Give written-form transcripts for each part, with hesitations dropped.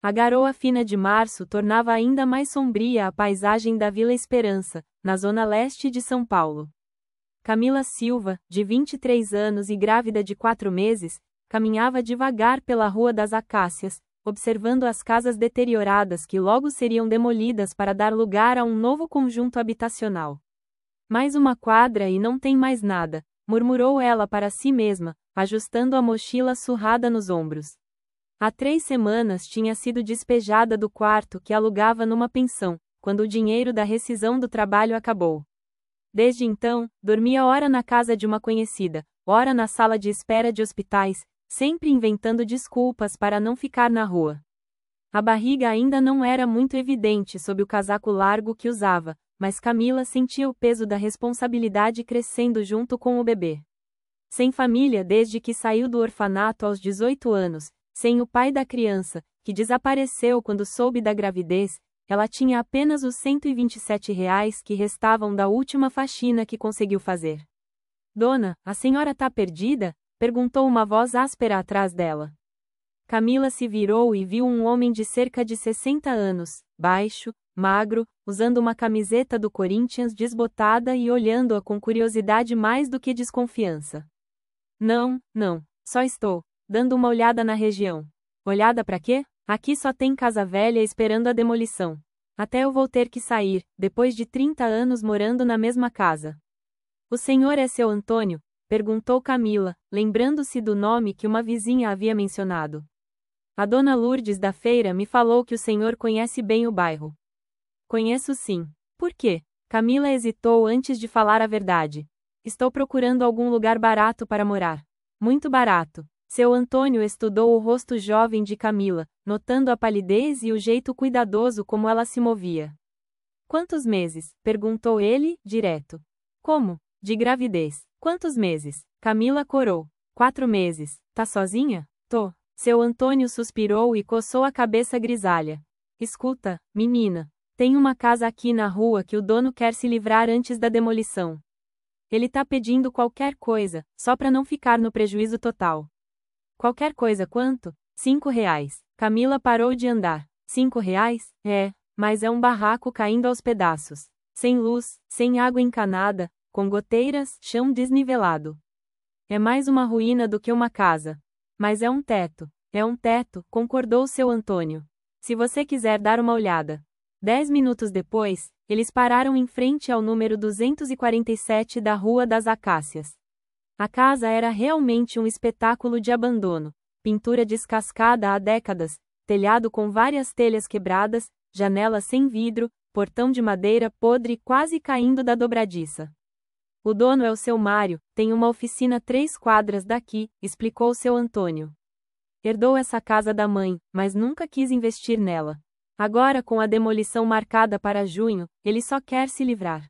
A garoa fina de março tornava ainda mais sombria a paisagem da Vila Esperança, na zona leste de São Paulo. Camila Silva, de 23 anos e grávida de 4 meses, caminhava devagar pela Rua das Acácias, observando as casas deterioradas que logo seriam demolidas para dar lugar a um novo conjunto habitacional. Mais uma quadra e não tem mais nada, murmurou ela para si mesma, ajustando a mochila surrada nos ombros. Há 3 semanas tinha sido despejada do quarto que alugava numa pensão, quando o dinheiro da rescisão do trabalho acabou. Desde então, dormia ora na casa de uma conhecida, ora na sala de espera de hospitais, sempre inventando desculpas para não ficar na rua. A barriga ainda não era muito evidente sob o casaco largo que usava, mas Camila sentia o peso da responsabilidade crescendo junto com o bebê. Sem família desde que saiu do orfanato aos 18 anos, sem o pai da criança, que desapareceu quando soube da gravidez, ela tinha apenas os R$ 127 que restavam da última faxina que conseguiu fazer. Dona, a senhora tá perdida? Perguntou uma voz áspera atrás dela. Camila se virou e viu um homem de cerca de 60 anos, baixo, magro, usando uma camiseta do Corinthians desbotada e olhando-a com curiosidade mais do que desconfiança. Não, só estou dando uma olhada na região. Olhada pra quê? Aqui só tem casa velha esperando a demolição. Até eu vou ter que sair, depois de 30 anos morando na mesma casa. O senhor é seu Antônio? Perguntou Camila, lembrando-se do nome que uma vizinha havia mencionado. A dona Lourdes da feira me falou que o senhor conhece bem o bairro. Conheço sim. Por quê? Camila hesitou antes de falar a verdade. Estou procurando algum lugar barato para morar. Muito barato. Seu Antônio estudou o rosto jovem de Camila, notando a palidez e o jeito cuidadoso como ela se movia. Quantos meses? Perguntou ele, direto. Como? De gravidez. Quantos meses? Camila corou. 4 meses. Tá sozinha? Tô. Seu Antônio suspirou e coçou a cabeça grisalha. Escuta, menina. Tem uma casa aqui na rua que o dono quer se livrar antes da demolição. Ele tá pedindo qualquer coisa, só pra não ficar no prejuízo total. Qualquer coisa quanto? R$ 5. Camila parou de andar. R$ 5? É, mas é um barraco caindo aos pedaços. Sem luz, sem água encanada, com goteiras, chão desnivelado. É mais uma ruína do que uma casa. Mas é um teto, concordou seu Antônio. Se você quiser dar uma olhada. 10 minutos depois, eles pararam em frente ao número 247 da Rua das Acácias. A casa era realmente um espetáculo de abandono, pintura descascada há décadas, telhado com várias telhas quebradas, janelas sem vidro, portão de madeira podre quase caindo da dobradiça. O dono é o seu Mário, tem uma oficina 3 quadras daqui, explicou seu Antônio. Herdou essa casa da mãe, mas nunca quis investir nela. Agora com a demolição marcada para junho, ele só quer se livrar.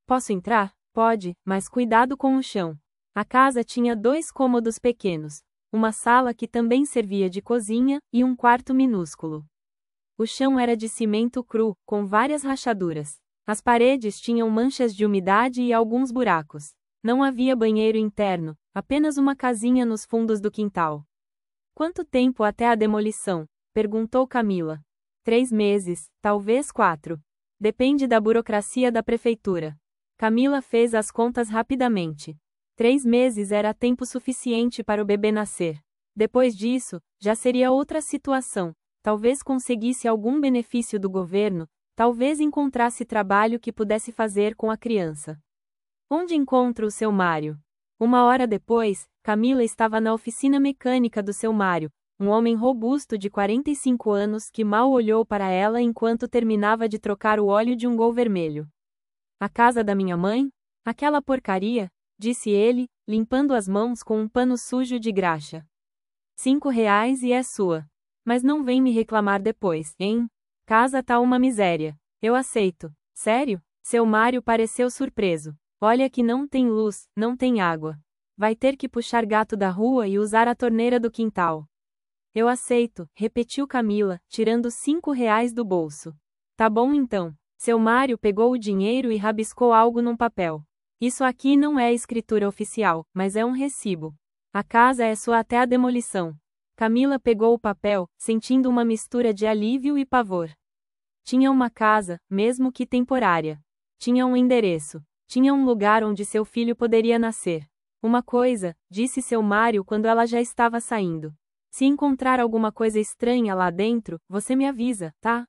Posso entrar? Pode, mas cuidado com o chão. A casa tinha 2 cômodos pequenos, uma sala que também servia de cozinha, e um quarto minúsculo. O chão era de cimento cru, com várias rachaduras. As paredes tinham manchas de umidade e alguns buracos. Não havia banheiro interno, apenas uma casinha nos fundos do quintal. Quanto tempo até a demolição? Perguntou Camila. 3 meses, talvez 4. Depende da burocracia da prefeitura. Camila fez as contas rapidamente. 3 meses era tempo suficiente para o bebê nascer. Depois disso, já seria outra situação. Talvez conseguisse algum benefício do governo, talvez encontrasse trabalho que pudesse fazer com a criança. Onde encontro o seu Mário? 1 hora depois, Camila estava na oficina mecânica do seu Mário, um homem robusto de 45 anos que mal olhou para ela enquanto terminava de trocar o óleo de um Gol vermelho. A casa da minha mãe? Aquela porcaria, disse ele, limpando as mãos com um pano sujo de graxa. R$ 5 e é sua. Mas não vem me reclamar depois, hein? Casa tá uma miséria. Eu aceito. Sério? Seu Mário pareceu surpreso. Olha que não tem luz, não tem água. Vai ter que puxar gato da rua e usar a torneira do quintal. Eu aceito, repetiu Camila, tirando R$ 5 do bolso. Tá bom então. Seu Mário pegou o dinheiro e rabiscou algo num papel. Isso aqui não é escritura oficial, mas é um recibo. A casa é sua até a demolição. Camila pegou o papel, sentindo uma mistura de alívio e pavor. Tinha uma casa, mesmo que temporária. Tinha um endereço. Tinha um lugar onde seu filho poderia nascer. Uma coisa, disse seu Mário quando ela já estava saindo. Se encontrar alguma coisa estranha lá dentro, você me avisa, tá?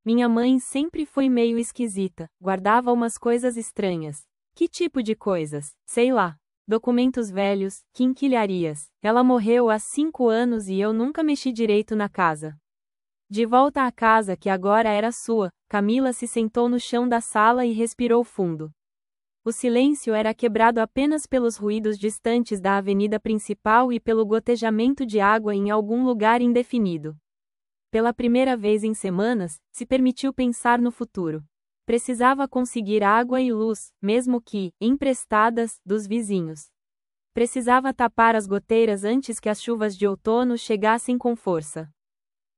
Minha mãe sempre foi meio esquisita, guardava umas coisas estranhas. Que tipo de coisas? Sei lá. Documentos velhos, quinquilharias. Ela morreu há 5 anos e eu nunca mexi direito na casa. De volta à casa que agora era sua, Camila se sentou no chão da sala e respirou fundo. O silêncio era quebrado apenas pelos ruídos distantes da avenida principal e pelo gotejamento de água em algum lugar indefinido. Pela primeira vez em semanas, se permitiu pensar no futuro. Precisava conseguir água e luz, mesmo que, emprestadas, dos vizinhos. Precisava tapar as goteiras antes que as chuvas de outono chegassem com força.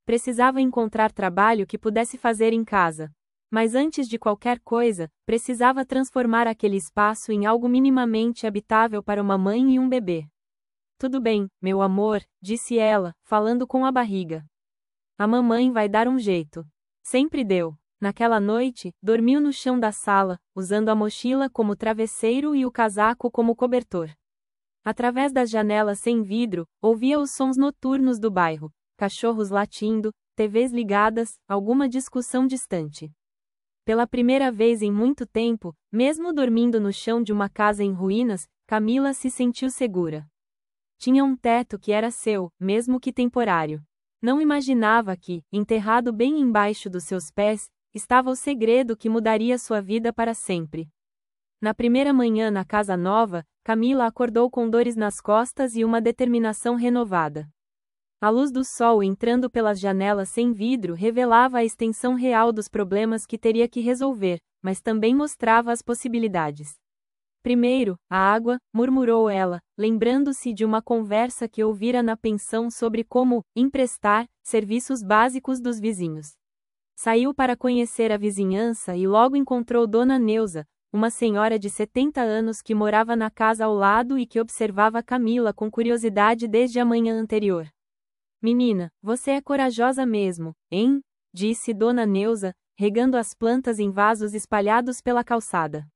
Precisava encontrar trabalho que pudesse fazer em casa. Mas antes de qualquer coisa, precisava transformar aquele espaço em algo minimamente habitável para uma mãe e um bebê. Tudo bem, meu amor, disse ela, falando com a barriga. A mamãe vai dar um jeito. Sempre deu. Naquela noite, dormiu no chão da sala, usando a mochila como travesseiro e o casaco como cobertor. Através das janelas sem vidro, ouvia os sons noturnos do bairro, cachorros latindo, TVs ligadas, alguma discussão distante. Pela primeira vez em muito tempo, mesmo dormindo no chão de uma casa em ruínas, Camila se sentiu segura. Tinha um teto que era seu, mesmo que temporário. Não imaginava que, enterrado bem embaixo dos seus pés, estava o segredo que mudaria sua vida para sempre. Na primeira manhã na casa nova, Camila acordou com dores nas costas e uma determinação renovada. A luz do sol entrando pelas janelas sem vidro revelava a extensão real dos problemas que teria que resolver, mas também mostrava as possibilidades. Primeiro, a água, murmurou ela, lembrando-se de uma conversa que ouvira na pensão sobre como emprestar serviços básicos dos vizinhos. Saiu para conhecer a vizinhança e logo encontrou Dona Neuza, uma senhora de 70 anos que morava na casa ao lado e que observava Camila com curiosidade desde a manhã anterior. Menina, você é corajosa mesmo, hein? Disse Dona Neuza, regando as plantas em vasos espalhados pela calçada.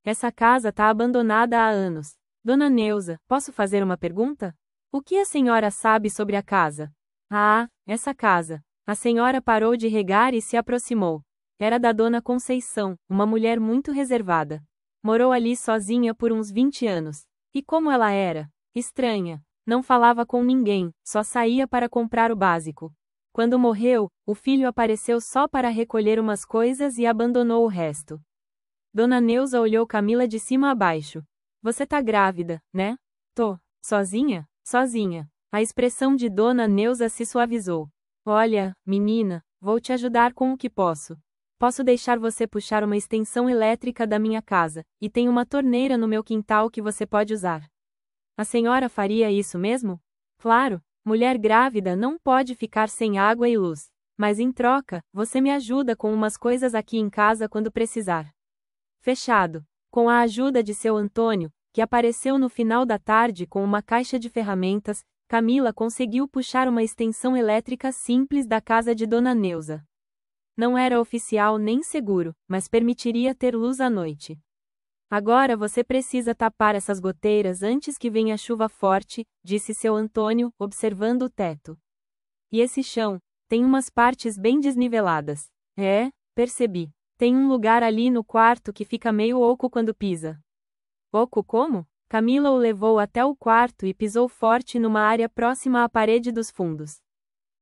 Essa casa tá abandonada há anos. Dona Neuza, posso fazer uma pergunta? O que a senhora sabe sobre a casa? Ah, essa casa. A senhora parou de regar e se aproximou. Era da Dona Conceição, uma mulher muito reservada. Morou ali sozinha por uns 20 anos. E como ela era? Estranha. Não falava com ninguém, só saía para comprar o básico. Quando morreu, o filho apareceu só para recolher umas coisas e abandonou o resto. Dona Neuza olhou Camila de cima a baixo. Você tá grávida, né? Tô. Sozinha? Sozinha. A expressão de Dona Neuza se suavizou. Olha, menina, vou te ajudar com o que posso. Posso deixar você puxar uma extensão elétrica da minha casa, e tem uma torneira no meu quintal que você pode usar. A senhora faria isso mesmo? Claro, mulher grávida não pode ficar sem água e luz. Mas em troca, você me ajuda com umas coisas aqui em casa quando precisar. Fechado. Com a ajuda de seu Antônio, que apareceu no final da tarde com uma caixa de ferramentas, Camila conseguiu puxar uma extensão elétrica simples da casa de Dona Neuza. Não era oficial nem seguro, mas permitiria ter luz à noite. Agora você precisa tapar essas goteiras antes que venha chuva forte, disse seu Antônio, observando o teto. E esse chão? Tem umas partes bem desniveladas. É, percebi. Tem um lugar ali no quarto que fica meio oco quando pisa. Oco como? Camila o levou até o quarto e pisou forte numa área próxima à parede dos fundos.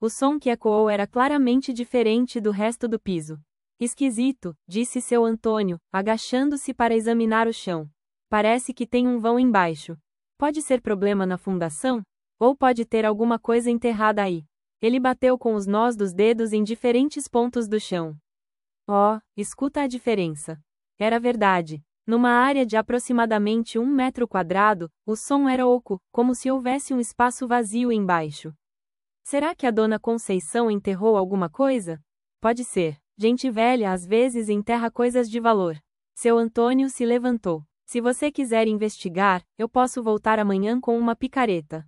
O som que ecoou era claramente diferente do resto do piso. Esquisito, disse seu Antônio, agachando-se para examinar o chão. Parece que tem um vão embaixo. Pode ser problema na fundação? Ou pode ter alguma coisa enterrada aí? Ele bateu com os nós dos dedos em diferentes pontos do chão. Oh, escuta a diferença. Era verdade. Numa área de aproximadamente 1 metro quadrado, o som era oco, como se houvesse um espaço vazio embaixo. Será que a Dona Conceição enterrou alguma coisa? Pode ser. Gente velha às vezes enterra coisas de valor. Seu Antônio se levantou. Se você quiser investigar, eu posso voltar amanhã com uma picareta.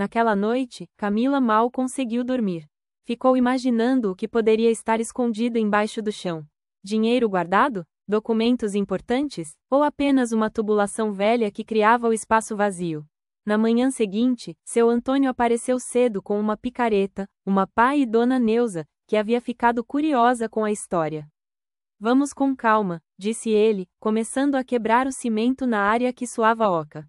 Naquela noite, Camila mal conseguiu dormir. Ficou imaginando o que poderia estar escondido embaixo do chão. Dinheiro guardado? Documentos importantes? Ou apenas uma tubulação velha que criava o espaço vazio? Na manhã seguinte, seu Antônio apareceu cedo com uma picareta, uma pá e Dona Neuza, que havia ficado curiosa com a história. Vamos com calma, disse ele, começando a quebrar o cimento na área que soava oca.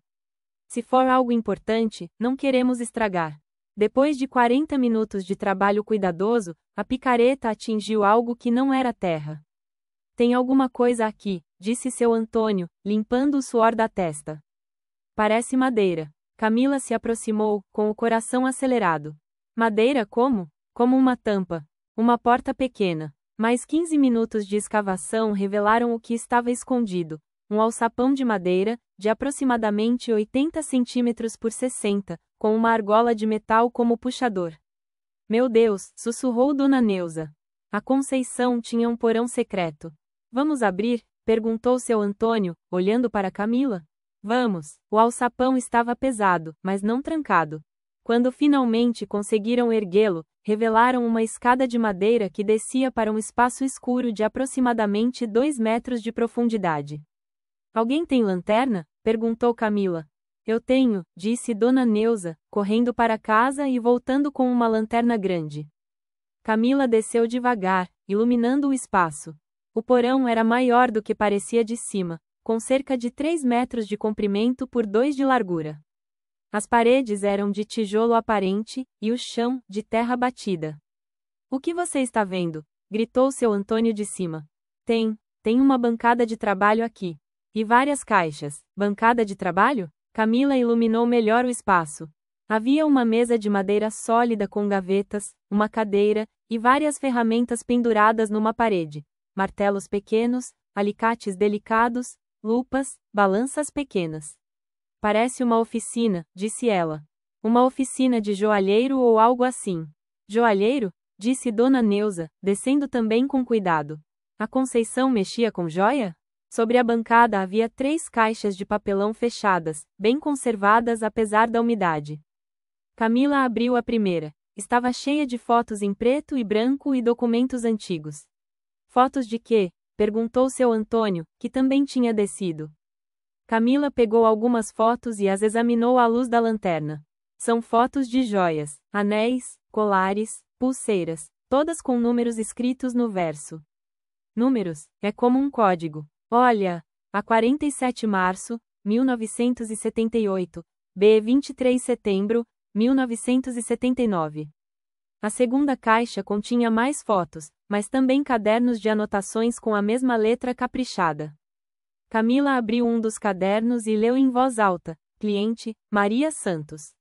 Se for algo importante, não queremos estragar. Depois de 40 minutos de trabalho cuidadoso, a picareta atingiu algo que não era terra. Tem alguma coisa aqui, disse seu Antônio, limpando o suor da testa. Parece madeira. Camila se aproximou, com o coração acelerado. Madeira como? Como uma tampa. Uma porta pequena. Mais 15 minutos de escavação revelaram o que estava escondido. Um alçapão de madeira, de aproximadamente 80 centímetros por 60, com uma argola de metal como puxador. Meu Deus, sussurrou Dona Neuza. A Conceição tinha um porão secreto. Vamos abrir? Perguntou seu Antônio, olhando para Camila. Vamos. O alçapão estava pesado, mas não trancado. Quando finalmente conseguiram erguê-lo, revelaram uma escada de madeira que descia para um espaço escuro de aproximadamente 2 metros de profundidade. Alguém tem lanterna? Perguntou Camila. Eu tenho, disse Dona Neuza, correndo para casa e voltando com uma lanterna grande. Camila desceu devagar, iluminando o espaço. O porão era maior do que parecia de cima, com cerca de 3 metros de comprimento por 2 de largura. As paredes eram de tijolo aparente, e o chão, de terra batida. O que você está vendo? Gritou seu Antônio de cima. Tem uma bancada de trabalho aqui. E várias caixas. Bancada de trabalho? Camila iluminou melhor o espaço. Havia uma mesa de madeira sólida com gavetas, uma cadeira, e várias ferramentas penduradas numa parede. Martelos pequenos, alicates delicados, lupas, balanças pequenas. Parece uma oficina, disse ela. Uma oficina de joalheiro ou algo assim. Joalheiro? Disse Dona Neuza, descendo também com cuidado. A Conceição mexia com joia? Sobre a bancada havia 3 caixas de papelão fechadas, bem conservadas apesar da umidade. Camila abriu a primeira. Estava cheia de fotos em preto e branco e documentos antigos. Fotos de quê? Perguntou seu Antônio, que também tinha descido. Camila pegou algumas fotos e as examinou à luz da lanterna. São fotos de joias, anéis, colares, pulseiras, todas com números escritos no verso. Números, é como um código. Olha, a 47 março, 1978, B 23 setembro, 1979. A segunda caixa continha mais fotos, mas também cadernos de anotações com a mesma letra caprichada. Camila abriu um dos cadernos e leu em voz alta: cliente, Maria Santos.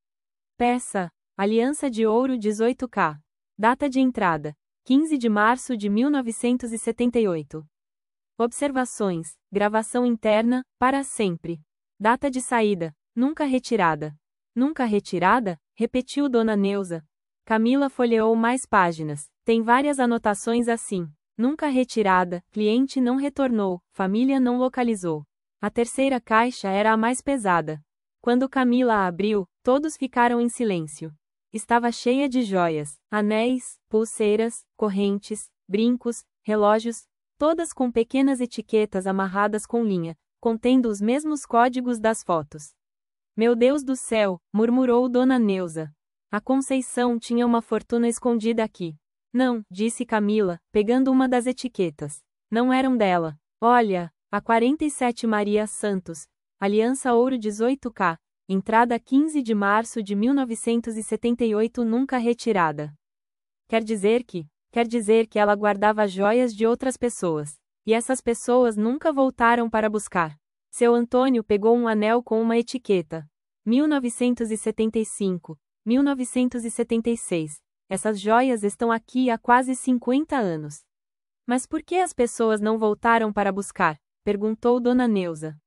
Peça, aliança de ouro 18K. Data de entrada, 15 de março de 1978. Observações, gravação interna, para sempre. Data de saída, nunca retirada. Nunca retirada? Repetiu Dona Neuza. Camila folheou mais páginas. Tem várias anotações assim. Nunca retirada, cliente não retornou, família não localizou. A terceira caixa era a mais pesada. Quando Camila a abriu, todos ficaram em silêncio. Estava cheia de joias, anéis, pulseiras, correntes, brincos, relógios, todas com pequenas etiquetas amarradas com linha, contendo os mesmos códigos das fotos. Meu Deus do céu, murmurou Dona Neuza. A Conceição tinha uma fortuna escondida aqui. Não, disse Camila, pegando uma das etiquetas. Não eram dela. Olha, a 47 Maria Santos, aliança ouro 18K, entrada 15 de março de 1978 nunca retirada. Quer dizer que ela guardava joias de outras pessoas. E essas pessoas nunca voltaram para buscar. Seu Antônio pegou um anel com uma etiqueta. 1975, 1976. Essas joias estão aqui há quase 50 anos. Mas por que as pessoas não voltaram para buscar? Perguntou Dona Neuza.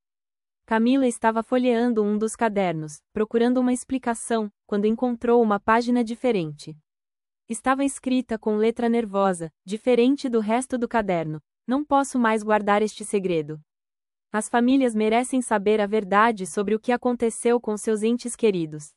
Camila estava folheando um dos cadernos, procurando uma explicação, quando encontrou uma página diferente. Estava escrita com letra nervosa, diferente do resto do caderno. Não posso mais guardar este segredo. As famílias merecem saber a verdade sobre o que aconteceu com seus entes queridos.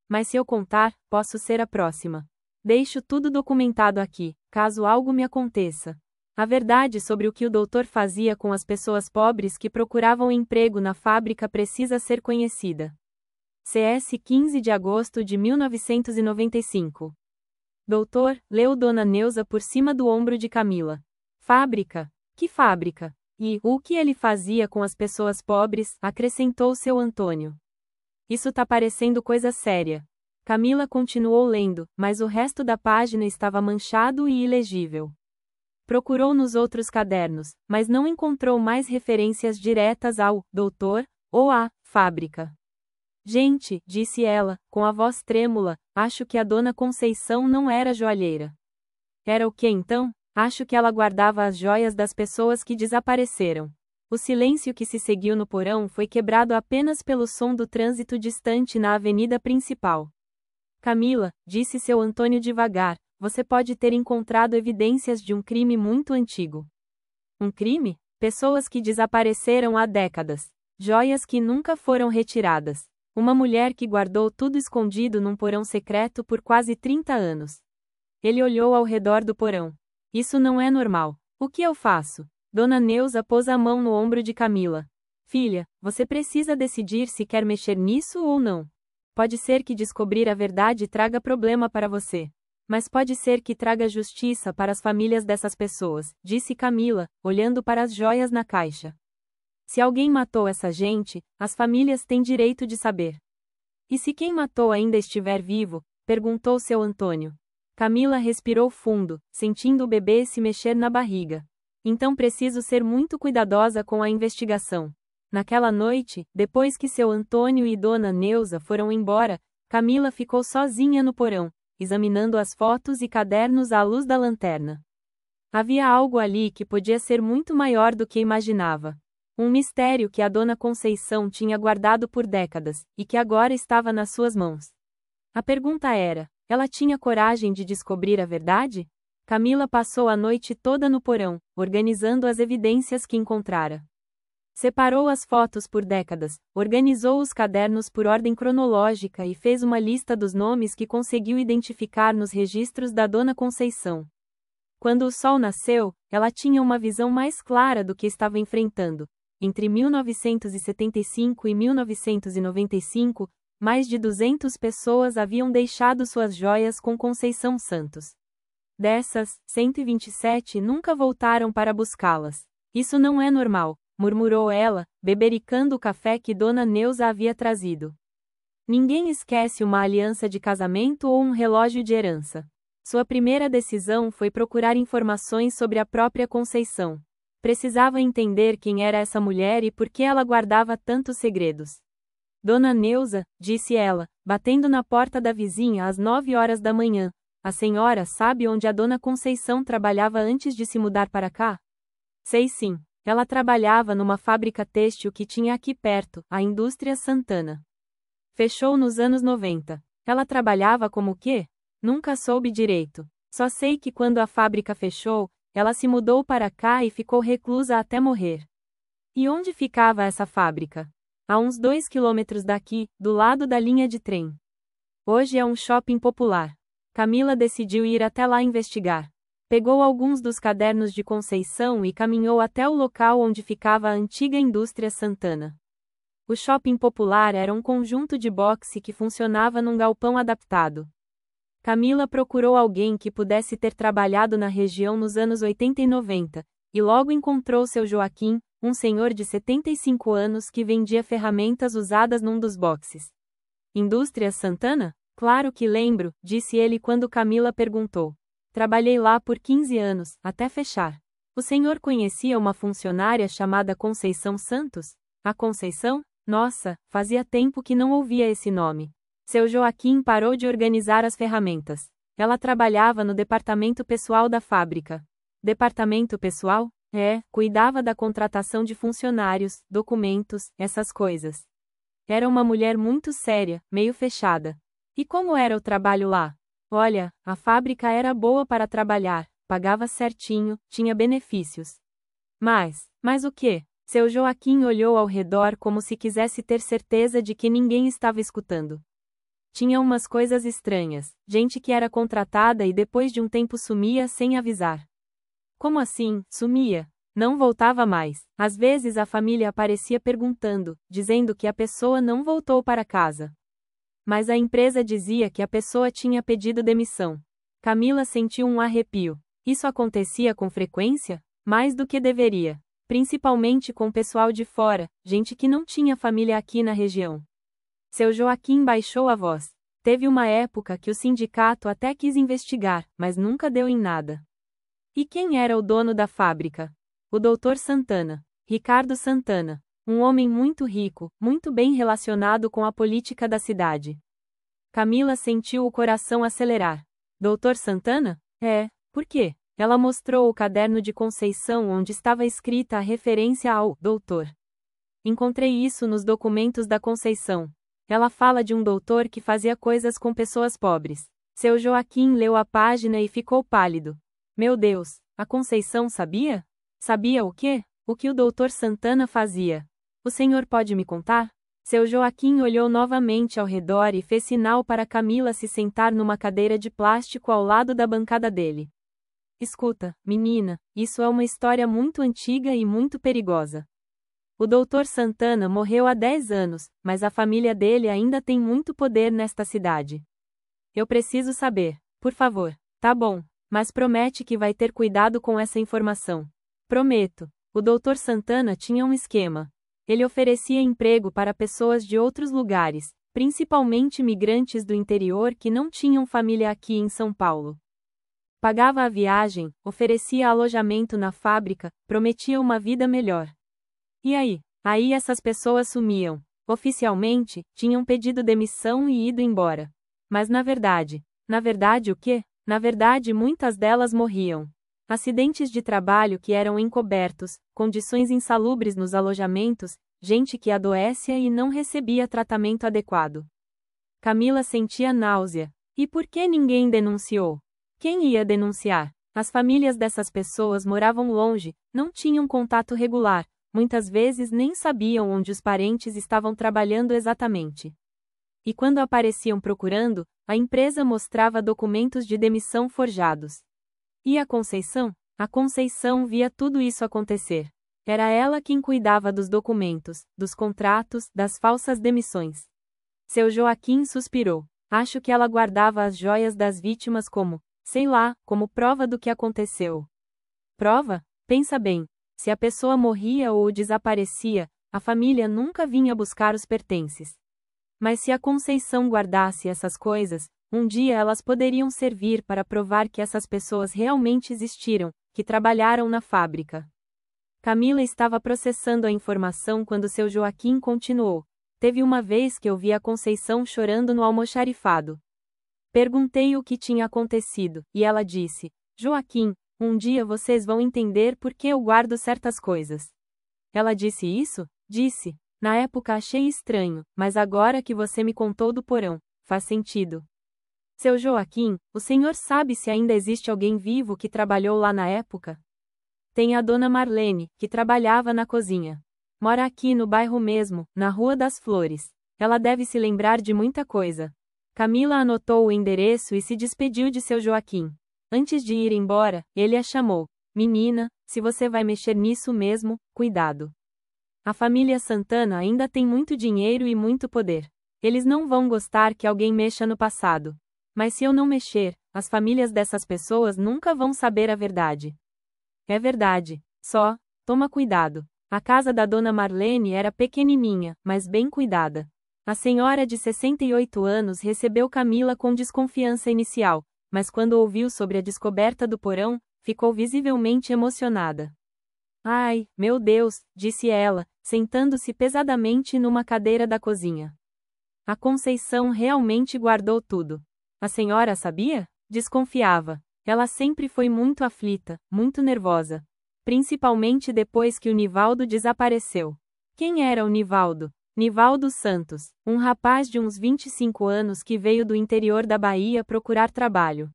Mas se eu contar, posso ser a próxima. Deixo tudo documentado aqui, caso algo me aconteça. A verdade sobre o que o doutor fazia com as pessoas pobres que procuravam emprego na fábrica precisa ser conhecida. CS 15 de agosto de 1995. Doutor, leu Dona Neuza por cima do ombro de Camila. Fábrica? Que fábrica? E o que ele fazia com as pessoas pobres? Acrescentou seu Antônio. Isso tá parecendo coisa séria. Camila continuou lendo, mas o resto da página estava manchado e ilegível. Procurou nos outros cadernos, mas não encontrou mais referências diretas ao doutor ou à fábrica. Gente, disse ela, com a voz trêmula, acho que a dona Conceição não era joalheira. Era o que então? Acho que ela guardava as joias das pessoas que desapareceram. O silêncio que se seguiu no porão foi quebrado apenas pelo som do trânsito distante na avenida principal. Camila, disse seu Antônio devagar, você pode ter encontrado evidências de um crime muito antigo. Um crime? Pessoas que desapareceram há décadas. Joias que nunca foram retiradas. Uma mulher que guardou tudo escondido num porão secreto por quase 30 anos. Ele olhou ao redor do porão. Isso não é normal. O que eu faço? Dona Neuza pôs a mão no ombro de Camila. Filha, você precisa decidir se quer mexer nisso ou não. Pode ser que descobrir a verdade traga problema para você. Mas pode ser que traga justiça para as famílias dessas pessoas, disse Camila, olhando para as joias na caixa. Se alguém matou essa gente, as famílias têm direito de saber. E se quem matou ainda estiver vivo? Perguntou seu Antônio. Camila respirou fundo, sentindo o bebê se mexer na barriga. Então preciso ser muito cuidadosa com a investigação. Naquela noite, depois que seu Antônio e Dona Neuza foram embora, Camila ficou sozinha no porão, examinando as fotos e cadernos à luz da lanterna. Havia algo ali que podia ser muito maior do que imaginava. Um mistério que a Dona Conceição tinha guardado por décadas, e que agora estava nas suas mãos. A pergunta era, ela tinha coragem de descobrir a verdade? Camila passou a noite toda no porão, organizando as evidências que encontrara. Separou as fotos por décadas, organizou os cadernos por ordem cronológica e fez uma lista dos nomes que conseguiu identificar nos registros da Dona Conceição. Quando o sol nasceu, ela tinha uma visão mais clara do que estava enfrentando. Entre 1975 e 1995, mais de 200 pessoas haviam deixado suas joias com Conceição Santos. Dessas, 127 nunca voltaram para buscá-las. Isso não é normal, murmurou ela, bebericando o café que Dona Neuza havia trazido. Ninguém esquece uma aliança de casamento ou um relógio de herança. Sua primeira decisão foi procurar informações sobre a própria Conceição. Precisava entender quem era essa mulher e por que ela guardava tantos segredos. Dona Neuza, disse ela, batendo na porta da vizinha às 9 horas da manhã, a senhora sabe onde a Dona Conceição trabalhava antes de se mudar para cá? Sei sim. Ela trabalhava numa fábrica têxtil que tinha aqui perto, a Indústria Santana. Fechou nos anos 90. Ela trabalhava como quê? Nunca soube direito. Só sei que quando a fábrica fechou, ela se mudou para cá e ficou reclusa até morrer. E onde ficava essa fábrica? A uns 2 quilômetros daqui, do lado da linha de trem. Hoje é um shopping popular. Camila decidiu ir até lá investigar. Pegou alguns dos cadernos de Conceição e caminhou até o local onde ficava a antiga Indústria Santana. O shopping popular era um conjunto de boxe que funcionava num galpão adaptado. Camila procurou alguém que pudesse ter trabalhado na região nos anos 80 e 90, e logo encontrou seu Joaquim, um senhor de 75 anos que vendia ferramentas usadas num dos boxes. Indústria Santana? Claro que lembro, disse ele quando Camila perguntou. Trabalhei lá por 15 anos, até fechar. O senhor conhecia uma funcionária chamada Conceição Santos? A Conceição? Nossa, fazia tempo que não ouvia esse nome. Seu Joaquim parou de organizar as ferramentas. Ela trabalhava no departamento pessoal da fábrica. Departamento pessoal? Cuidava da contratação de funcionários, documentos, essas coisas. Era uma mulher muito séria, meio fechada. E como era o trabalho lá? Olha, a fábrica era boa para trabalhar, pagava certinho, tinha benefícios. Mas o quê? Seu Joaquim olhou ao redor como se quisesse ter certeza de que ninguém estava escutando. Tinha umas coisas estranhas, gente que era contratada e depois de um tempo sumia sem avisar. Como assim, sumia? Não voltava mais. Às vezes a família aparecia perguntando, dizendo que a pessoa não voltou para casa. Mas a empresa dizia que a pessoa tinha pedido demissão. Camila sentiu um arrepio. Isso acontecia com frequência? Mais do que deveria. Principalmente com o pessoal de fora, gente que não tinha família aqui na região. Seu Joaquim baixou a voz. Teve uma época que o sindicato até quis investigar, mas nunca deu em nada. E quem era o dono da fábrica? O Dr. Santana. Ricardo Santana. Um homem muito rico, muito bem relacionado com a política da cidade. Camila sentiu o coração acelerar. Dr. Santana? É, por quê? Ela mostrou o caderno de Conceição onde estava escrita a referência ao doutor. Encontrei isso nos documentos da Conceição. Ela fala de um doutor que fazia coisas com pessoas pobres. Seu Joaquim leu a página e ficou pálido. Meu Deus, a Conceição sabia? Sabia o quê? O que o doutor Santana fazia? O senhor pode me contar? Seu Joaquim olhou novamente ao redor e fez sinal para Camila se sentar numa cadeira de plástico ao lado da bancada dele. Escuta, menina, isso é uma história muito antiga e muito perigosa. O Dr. Santana morreu há 10 anos, mas a família dele ainda tem muito poder nesta cidade. Eu preciso saber, por favor. Tá bom, mas promete que vai ter cuidado com essa informação. Prometo. O Dr. Santana tinha um esquema. Ele oferecia emprego para pessoas de outros lugares, principalmente imigrantes do interior que não tinham família aqui em São Paulo. Pagava a viagem, oferecia alojamento na fábrica, prometia uma vida melhor. E aí? Aí essas pessoas sumiam. Oficialmente, tinham pedido demissão e ido embora. Mas na verdade o quê? Na verdade muitas delas morriam. Acidentes de trabalho que eram encobertos, condições insalubres nos alojamentos, gente que adoecia e não recebia tratamento adequado. Camila sentia náusea. E por que ninguém denunciou? Quem ia denunciar? As famílias dessas pessoas moravam longe, não tinham contato regular, muitas vezes nem sabiam onde os parentes estavam trabalhando exatamente. E quando apareciam procurando, a empresa mostrava documentos de demissão forjados. E a Conceição? A Conceição via tudo isso acontecer. Era ela quem cuidava dos documentos, dos contratos, das falsas demissões. Seu Joaquim suspirou. Acho que ela guardava as joias das vítimas como, sei lá, como prova do que aconteceu. Prova? Pensa bem. Se a pessoa morria ou desaparecia, a família nunca vinha buscar os pertences. Mas se a Conceição guardasse essas coisas, um dia elas poderiam servir para provar que essas pessoas realmente existiram, que trabalharam na fábrica. Camila estava processando a informação quando seu Joaquim continuou. Teve uma vez que eu vi a Conceição chorando no almoxarifado. Perguntei o que tinha acontecido, e ela disse: Joaquim, um dia vocês vão entender por que eu guardo certas coisas. Ela disse isso? Disse. Na época achei estranho, mas agora que você me contou do porão, faz sentido. Seu Joaquim, o senhor sabe se ainda existe alguém vivo que trabalhou lá na época? Tem a dona Marlene, que trabalhava na cozinha. Mora aqui no bairro mesmo, na Rua das Flores. Ela deve se lembrar de muita coisa. Camila anotou o endereço e se despediu de seu Joaquim. Antes de ir embora, ele a chamou. Menina, se você vai mexer nisso mesmo, cuidado. A família Santana ainda tem muito dinheiro e muito poder. Eles não vão gostar que alguém mexa no passado. Mas se eu não mexer, as famílias dessas pessoas nunca vão saber a verdade. É verdade. Só, toma cuidado. A casa da dona Marlene era pequenininha, mas bem cuidada. A senhora de 68 anos recebeu Camila com desconfiança inicial, mas quando ouviu sobre a descoberta do porão, ficou visivelmente emocionada. Ai, meu Deus, disse ela, sentando-se pesadamente numa cadeira da cozinha. A Conceição realmente guardou tudo. A senhora sabia? Desconfiava. Ela sempre foi muito aflita, muito nervosa. Principalmente depois que o Nivaldo desapareceu. Quem era o Nivaldo? Nivaldo Santos, um rapaz de uns 25 anos que veio do interior da Bahia procurar trabalho.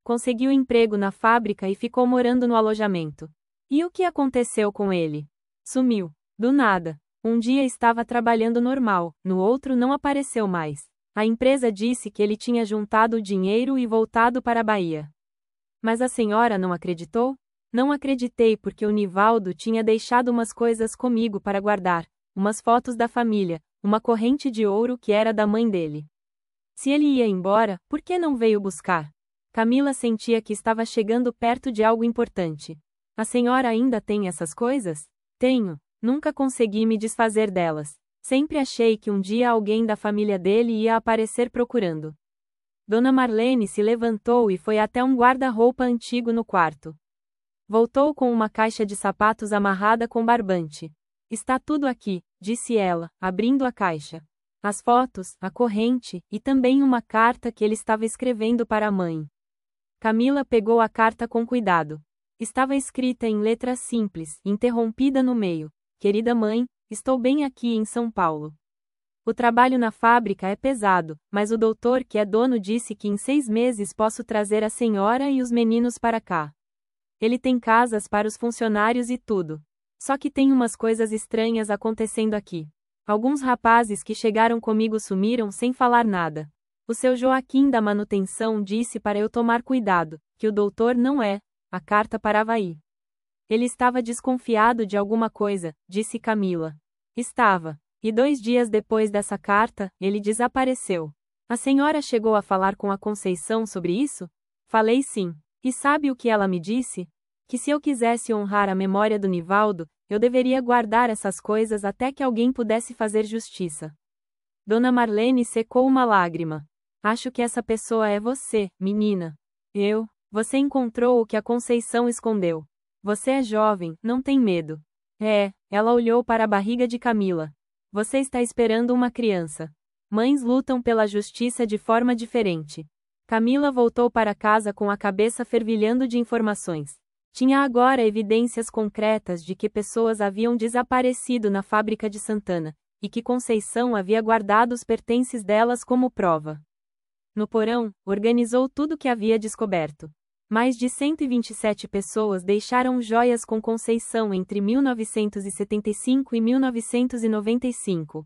Conseguiu emprego na fábrica e ficou morando no alojamento. E o que aconteceu com ele? Sumiu. Do nada. Um dia estava trabalhando normal, no outro não apareceu mais. A empresa disse que ele tinha juntado o dinheiro e voltado para a Bahia. Mas a senhora não acreditou? Não acreditei porque o Nivaldo tinha deixado umas coisas comigo para guardar, umas fotos da família, uma corrente de ouro que era da mãe dele. Se ele ia embora, por que não veio buscar? Camila sentia que estava chegando perto de algo importante. A senhora ainda tem essas coisas? Tenho. Nunca consegui me desfazer delas. Sempre achei que um dia alguém da família dele ia aparecer procurando. Dona Marlene se levantou e foi até um guarda-roupa antigo no quarto. Voltou com uma caixa de sapatos amarrada com barbante. Está tudo aqui, disse ela, abrindo a caixa. As fotos, a corrente, e também uma carta que ele estava escrevendo para a mãe. Camila pegou a carta com cuidado. Estava escrita em letras simples, interrompida no meio. Querida mãe, estou bem aqui em São Paulo. O trabalho na fábrica é pesado, mas o doutor que é dono disse que em 6 meses posso trazer a senhora e os meninos para cá. Ele tem casas para os funcionários e tudo. Só que tem umas coisas estranhas acontecendo aqui. Alguns rapazes que chegaram comigo sumiram sem falar nada. O seu Joaquim da manutenção disse para eu tomar cuidado, que o doutor não é. A carta parava aí. Ele estava desconfiado de alguma coisa, disse Camila. Estava. E 2 dias depois dessa carta, ele desapareceu. A senhora chegou a falar com a Conceição sobre isso? Falei sim. E sabe o que ela me disse? Que se eu quisesse honrar a memória do Nivaldo, eu deveria guardar essas coisas até que alguém pudesse fazer justiça. Dona Marlene secou uma lágrima. Acho que essa pessoa é você, menina. Você encontrou o que a Conceição escondeu. Você é jovem, não tem medo. Ela olhou para a barriga de Camila. Você está esperando uma criança. Mães lutam pela justiça de forma diferente. Camila voltou para casa com a cabeça fervilhando de informações. Tinha agora evidências concretas de que pessoas haviam desaparecido na fábrica de Santana, e que Conceição havia guardado os pertences delas como prova. No porão, organizou tudo o que havia descoberto. Mais de 127 pessoas deixaram joias com Conceição entre 1975 e 1995.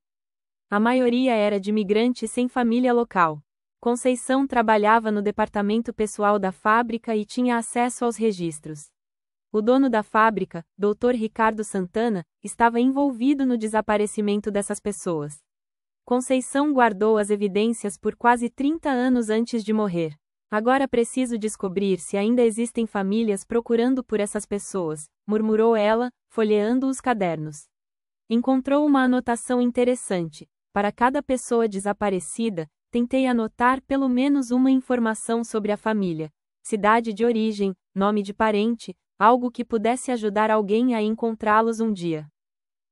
A maioria era de imigrantes sem família local. Conceição trabalhava no departamento pessoal da fábrica e tinha acesso aos registros. O dono da fábrica, Dr. Ricardo Santana, estava envolvido no desaparecimento dessas pessoas. Conceição guardou as evidências por quase 30 anos antes de morrer. Agora preciso descobrir se ainda existem famílias procurando por essas pessoas, murmurou ela, folheando os cadernos. Encontrou uma anotação interessante. Para cada pessoa desaparecida, tentei anotar pelo menos uma informação sobre a família. Cidade de origem, nome de parente, algo que pudesse ajudar alguém a encontrá-los um dia.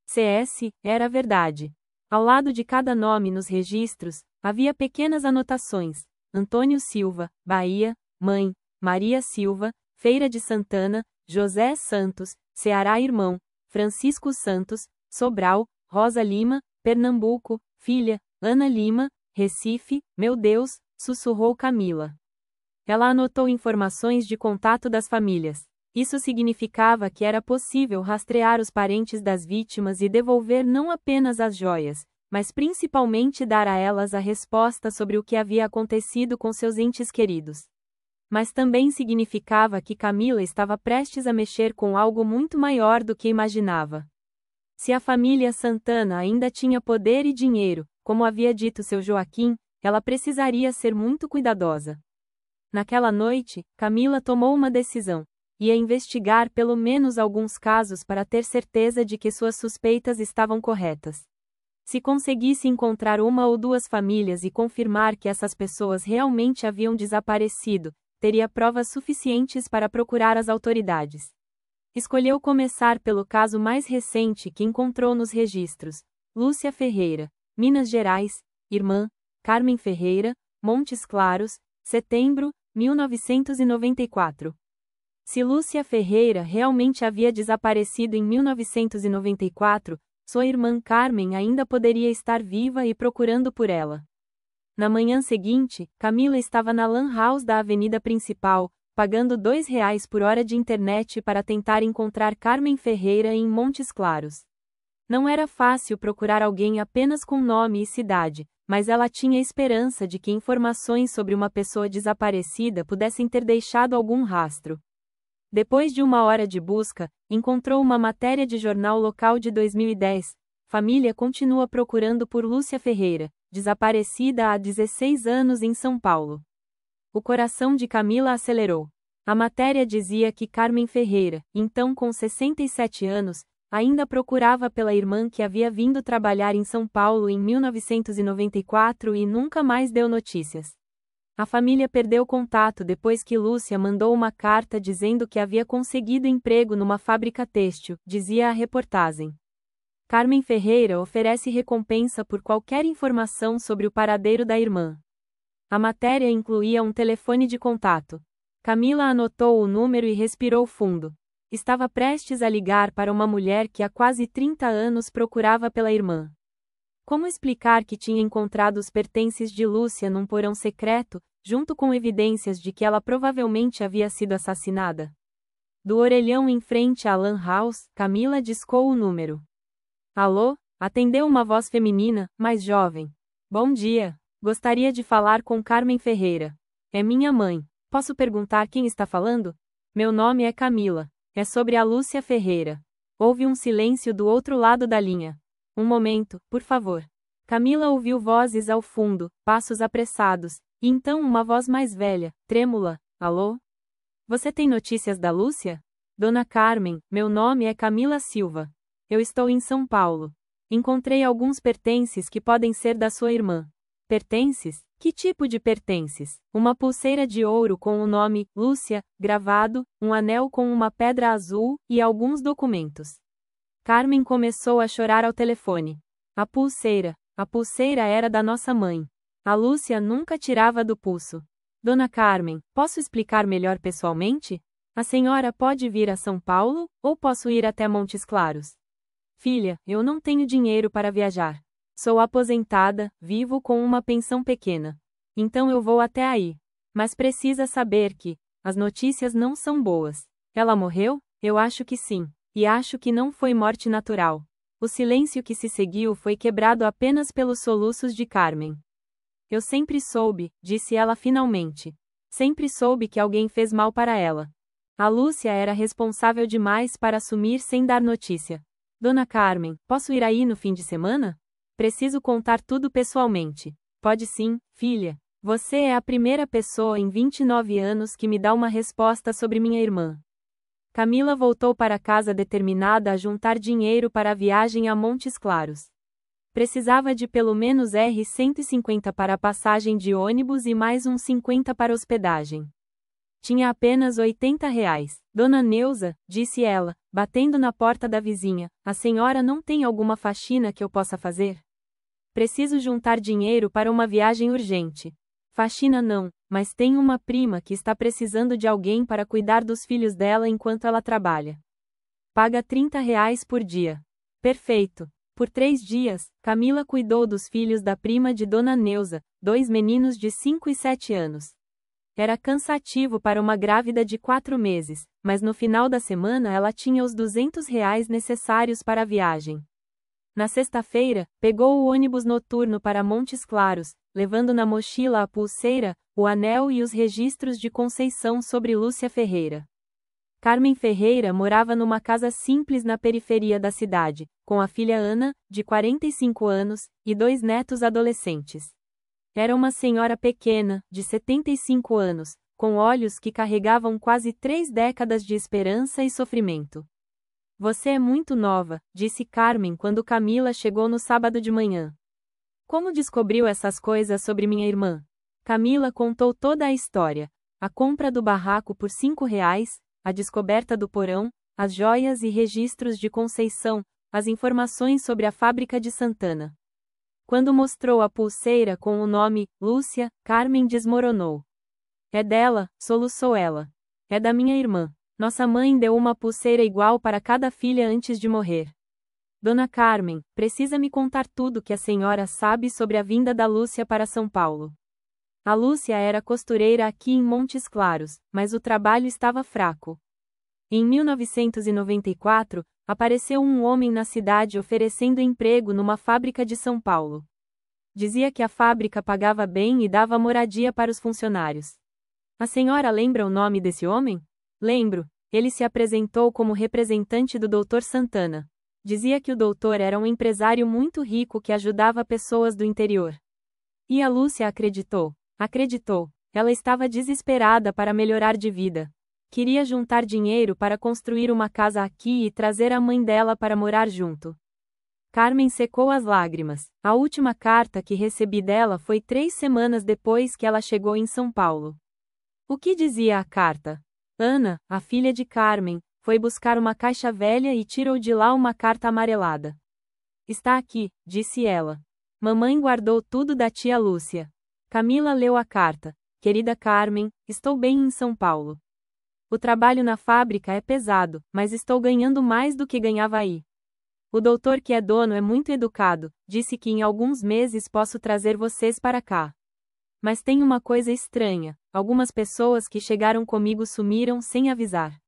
CS, era verdade. Ao lado de cada nome nos registros, havia pequenas anotações. Antônio Silva, Bahia, mãe, Maria Silva, Feira de Santana, José Santos, Ceará irmão, Francisco Santos, Sobral, Rosa Lima, Pernambuco, filha, Ana Lima, Recife, meu Deus, sussurrou Camila. Ela anotou informações de contato das famílias. Isso significava que era possível rastrear os parentes das vítimas e devolver não apenas as joias, mas principalmente dar a elas a resposta sobre o que havia acontecido com seus entes queridos. Mas também significava que Camila estava prestes a mexer com algo muito maior do que imaginava. Se a família Santana ainda tinha poder e dinheiro, como havia dito seu Joaquim, ela precisaria ser muito cuidadosa. Naquela noite, Camila tomou uma decisão. Ia investigar pelo menos alguns casos para ter certeza de que suas suspeitas estavam corretas. Se conseguisse encontrar 1 ou 2 famílias e confirmar que essas pessoas realmente haviam desaparecido, teria provas suficientes para procurar as autoridades. Escolheu começar pelo caso mais recente que encontrou nos registros. Lúcia Ferreira, Minas Gerais, irmã, Carmen Ferreira, Montes Claros, setembro, 1994. Se Lúcia Ferreira realmente havia desaparecido em 1994, sua irmã Carmen ainda poderia estar viva e procurando por ela. Na manhã seguinte, Camila estava na Lan House da avenida principal, pagando R$ 2 por hora de internet para tentar encontrar Carmen Ferreira em Montes Claros. Não era fácil procurar alguém apenas com nome e cidade, mas ela tinha esperança de que informações sobre uma pessoa desaparecida pudessem ter deixado algum rastro. Depois de 1 hora de busca, encontrou uma matéria de jornal local de 2010. Família continua procurando por Lúcia Ferreira, desaparecida há 16 anos em São Paulo. O coração de Camila acelerou. A matéria dizia que Carmen Ferreira, então com 67 anos, ainda procurava pela irmã que havia vindo trabalhar em São Paulo em 1994 e nunca mais deu notícias. A família perdeu contato depois que Lúcia mandou uma carta dizendo que havia conseguido emprego numa fábrica têxtil, dizia a reportagem. Carmen Ferreira oferece recompensa por qualquer informação sobre o paradeiro da irmã. A matéria incluía um telefone de contato. Camila anotou o número e respirou fundo. Estava prestes a ligar para uma mulher que há quase 30 anos procurava pela irmã. Como explicar que tinha encontrado os pertences de Lúcia num porão secreto, junto com evidências de que ela provavelmente havia sido assassinada? Do orelhão em frente à lan house, Camila discou o número. Alô? Atendeu uma voz feminina, mais jovem. Bom dia. Gostaria de falar com Carmen Ferreira. É minha mãe. Posso perguntar quem está falando? Meu nome é Camila. É sobre a Lúcia Ferreira. Houve um silêncio do outro lado da linha. Um momento, por favor. Camila ouviu vozes ao fundo, passos apressados, e então uma voz mais velha, trêmula. Alô? Você tem notícias da Lúcia? Dona Carmen, meu nome é Camila Silva. Eu estou em São Paulo. Encontrei alguns pertences que podem ser da sua irmã. Pertences? Que tipo de pertences? Uma pulseira de ouro com o nome Lúcia gravado, um anel com uma pedra azul e alguns documentos. Carmen começou a chorar ao telefone. A pulseira era da nossa mãe. A Lúcia nunca tirava do pulso. Dona Carmen, posso explicar melhor pessoalmente? A senhora pode vir a São Paulo, ou posso ir até Montes Claros? Filha, eu não tenho dinheiro para viajar. Sou aposentada, vivo com uma pensão pequena. Então eu vou até aí. Mas precisa saber que as notícias não são boas. Ela morreu? Eu acho que sim. E acho que não foi morte natural. O silêncio que se seguiu foi quebrado apenas pelos soluços de Carmen. Eu sempre soube, disse ela finalmente. Sempre soube que alguém fez mal para ela. A Lúcia era responsável demais para assumir sem dar notícia. Dona Carmen, posso ir aí no fim de semana? Preciso contar tudo pessoalmente. Pode sim, filha. Você é a primeira pessoa em 29 anos que me dá uma resposta sobre minha irmã. Camila voltou para casa determinada a juntar dinheiro para a viagem a Montes Claros. Precisava de pelo menos R$ 150 para a passagem de ônibus e mais uns 50 para hospedagem. Tinha apenas R$ 80. Dona Neuza, disse ela, batendo na porta da vizinha, a senhora não tem alguma faxina que eu possa fazer? Preciso juntar dinheiro para uma viagem urgente. Faxina não, mas tenho uma prima que está precisando de alguém para cuidar dos filhos dela enquanto ela trabalha. Paga R$ 30 por dia. Perfeito. Por 3 dias, Camila cuidou dos filhos da prima de Dona Neuza, 2 meninos de 5 e 7 anos. Era cansativo para uma grávida de 4 meses, mas no final da semana ela tinha os R$ 200 necessários para a viagem. Na sexta-feira, pegou o ônibus noturno para Montes Claros, levando na mochila a pulseira, o anel e os registros de Conceição sobre Lúcia Ferreira. Carmen Ferreira morava numa casa simples na periferia da cidade, com a filha Ana, de 45 anos, e 2 netos adolescentes. Era uma senhora pequena, de 75 anos, com olhos que carregavam quase 3 décadas de esperança e sofrimento. Você é muito nova, disse Carmen quando Camila chegou no sábado de manhã. Como descobriu essas coisas sobre minha irmã? Camila contou toda a história. A compra do barraco por R$ 5, a descoberta do porão, as joias e registros de Conceição, as informações sobre a fábrica de Santana. Quando mostrou a pulseira com o nome Lúcia, Carmen desmoronou. É dela, soluçou ela. É da minha irmã. Nossa mãe deu uma pulseira igual para cada filha antes de morrer. Dona Carmen, precisa me contar tudo que a senhora sabe sobre a vinda da Lúcia para São Paulo. A Lúcia era costureira aqui em Montes Claros, mas o trabalho estava fraco. Em 1994, apareceu um homem na cidade oferecendo emprego numa fábrica de São Paulo. Dizia que a fábrica pagava bem e dava moradia para os funcionários. A senhora lembra o nome desse homem? Lembro. Ele se apresentou como representante do Dr. Santana. Dizia que o doutor era um empresário muito rico que ajudava pessoas do interior. E a Lúcia acreditou. Acreditou. Ela estava desesperada para melhorar de vida. Queria juntar dinheiro para construir uma casa aqui e trazer a mãe dela para morar junto. Carmen secou as lágrimas. A última carta que recebi dela foi 3 semanas depois que ela chegou em São Paulo. O que dizia a carta? Ana, a filha de Carmen, foi buscar uma caixa velha e tirou de lá uma carta amarelada. Está aqui, disse ela. Mamãe guardou tudo da tia Lúcia. Camila leu a carta. Querida Carmen, estou bem em São Paulo. O trabalho na fábrica é pesado, mas estou ganhando mais do que ganhava aí. O doutor que é dono é muito educado, disse que em alguns meses posso trazer vocês para cá. Mas tem uma coisa estranha, algumas pessoas que chegaram comigo sumiram sem avisar.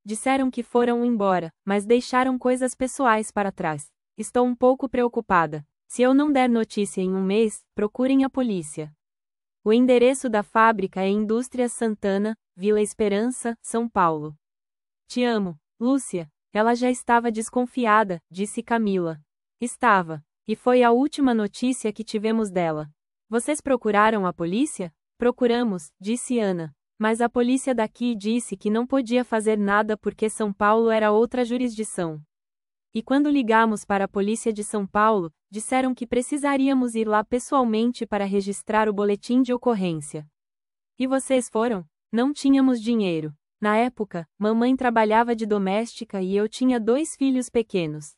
Disseram que foram embora, mas deixaram coisas pessoais para trás. Estou um pouco preocupada. Se eu não der notícia em um mês, procurem a polícia. O endereço da fábrica é Indústrias Santana, Vila Esperança, São Paulo. Te amo, Lúcia. Ela já estava desconfiada, disse Camila. Estava. E foi a última notícia que tivemos dela. Vocês procuraram a polícia? Procuramos, disse Ana. Mas a polícia daqui disse que não podia fazer nada porque São Paulo era outra jurisdição. E quando ligamos para a polícia de São Paulo, disseram que precisaríamos ir lá pessoalmente para registrar o boletim de ocorrência. E vocês foram? Não tínhamos dinheiro. Na época, mamãe trabalhava de doméstica e eu tinha 2 filhos pequenos.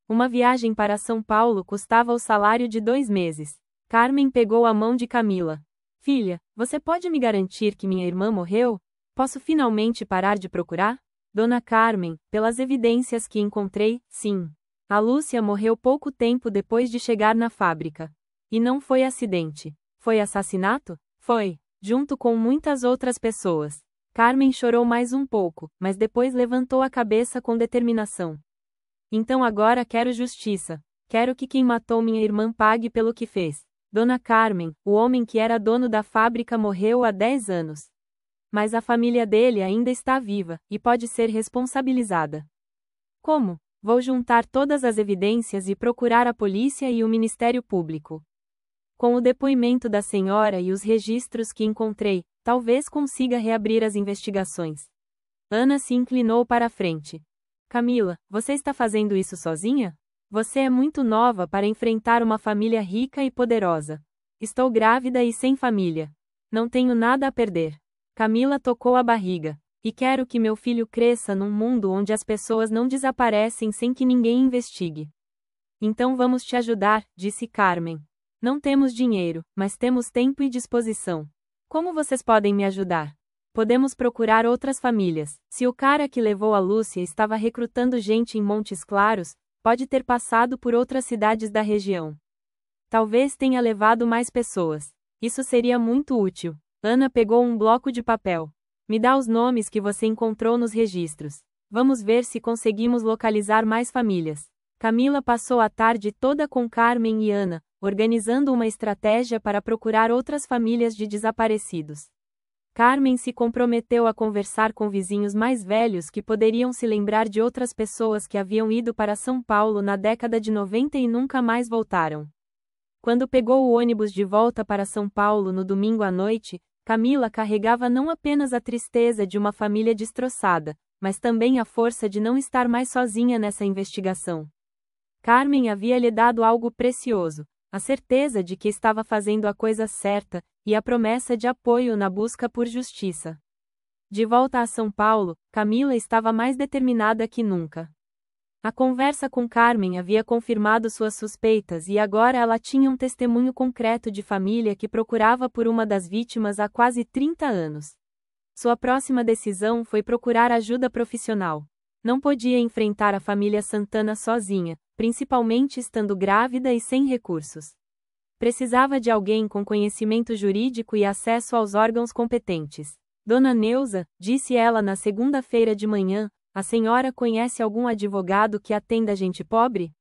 Uma viagem para São Paulo custava o salário de 2 meses. Carmen pegou a mão de Camila. Filha, você pode me garantir que minha irmã morreu? Posso finalmente parar de procurar? Dona Carmen, pelas evidências que encontrei, sim. A Lúcia morreu pouco tempo depois de chegar na fábrica. E não foi acidente. Foi assassinato? Foi, junto com muitas outras pessoas. Carmen chorou mais um pouco, mas depois levantou a cabeça com determinação. Então agora quero justiça. Quero que quem matou minha irmã pague pelo que fez. Dona Carmen, o homem que era dono da fábrica morreu há 10 anos. Mas a família dele ainda está viva, e pode ser responsabilizada. Como? Vou juntar todas as evidências e procurar a polícia e o Ministério Público. Com o depoimento da senhora e os registros que encontrei, talvez consiga reabrir as investigações. Ana se inclinou para a frente. Camila, você está fazendo isso sozinha? Você é muito nova para enfrentar uma família rica e poderosa. Estou grávida e sem família. Não tenho nada a perder. Camila tocou a barriga. E quero que meu filho cresça num mundo onde as pessoas não desaparecem sem que ninguém investigue. Então vamos te ajudar, disse Carmen. Não temos dinheiro, mas temos tempo e disposição. Como vocês podem me ajudar? Podemos procurar outras famílias. Se o cara que levou a Lúcia estava recrutando gente em Montes Claros, pode ter passado por outras cidades da região. Talvez tenha levado mais pessoas. Isso seria muito útil. Ana pegou um bloco de papel. Me dá os nomes que você encontrou nos registros. Vamos ver se conseguimos localizar mais famílias. Camila passou a tarde toda com Carmen e Ana, organizando uma estratégia para procurar outras famílias de desaparecidos. Carmen se comprometeu a conversar com vizinhos mais velhos que poderiam se lembrar de outras pessoas que haviam ido para São Paulo na década de 90 e nunca mais voltaram. Quando pegou o ônibus de volta para São Paulo no domingo à noite, Camila carregava não apenas a tristeza de uma família destroçada, mas também a força de não estar mais sozinha nessa investigação. Carmen havia lhe dado algo precioso, a certeza de que estava fazendo a coisa certa, e a promessa de apoio na busca por justiça. De volta a São Paulo, Camila estava mais determinada que nunca. A conversa com Carmen havia confirmado suas suspeitas e agora ela tinha um testemunho concreto de família que procurava por uma das vítimas há quase 30 anos. Sua próxima decisão foi procurar ajuda profissional. Não podia enfrentar a família Santana sozinha, principalmente estando grávida e sem recursos. Precisava de alguém com conhecimento jurídico e acesso aos órgãos competentes. Dona Neuza, disse ela na segunda-feira de manhã, A senhora conhece algum advogado que atenda gente pobre?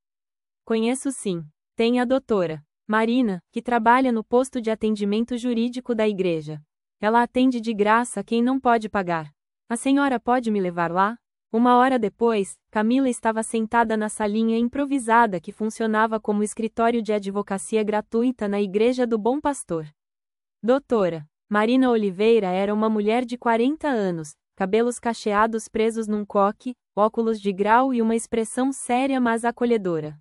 Conheço sim. Tem a doutora Marina, que trabalha no posto de atendimento jurídico da igreja. Ela atende de graça quem não pode pagar. A senhora pode me levar lá? Uma hora depois, Camila estava sentada na salinha improvisada que funcionava como escritório de advocacia gratuita na Igreja do Bom Pastor. Doutora Marina Oliveira era uma mulher de 40 anos, cabelos cacheados presos num coque, óculos de grau e uma expressão séria mas acolhedora.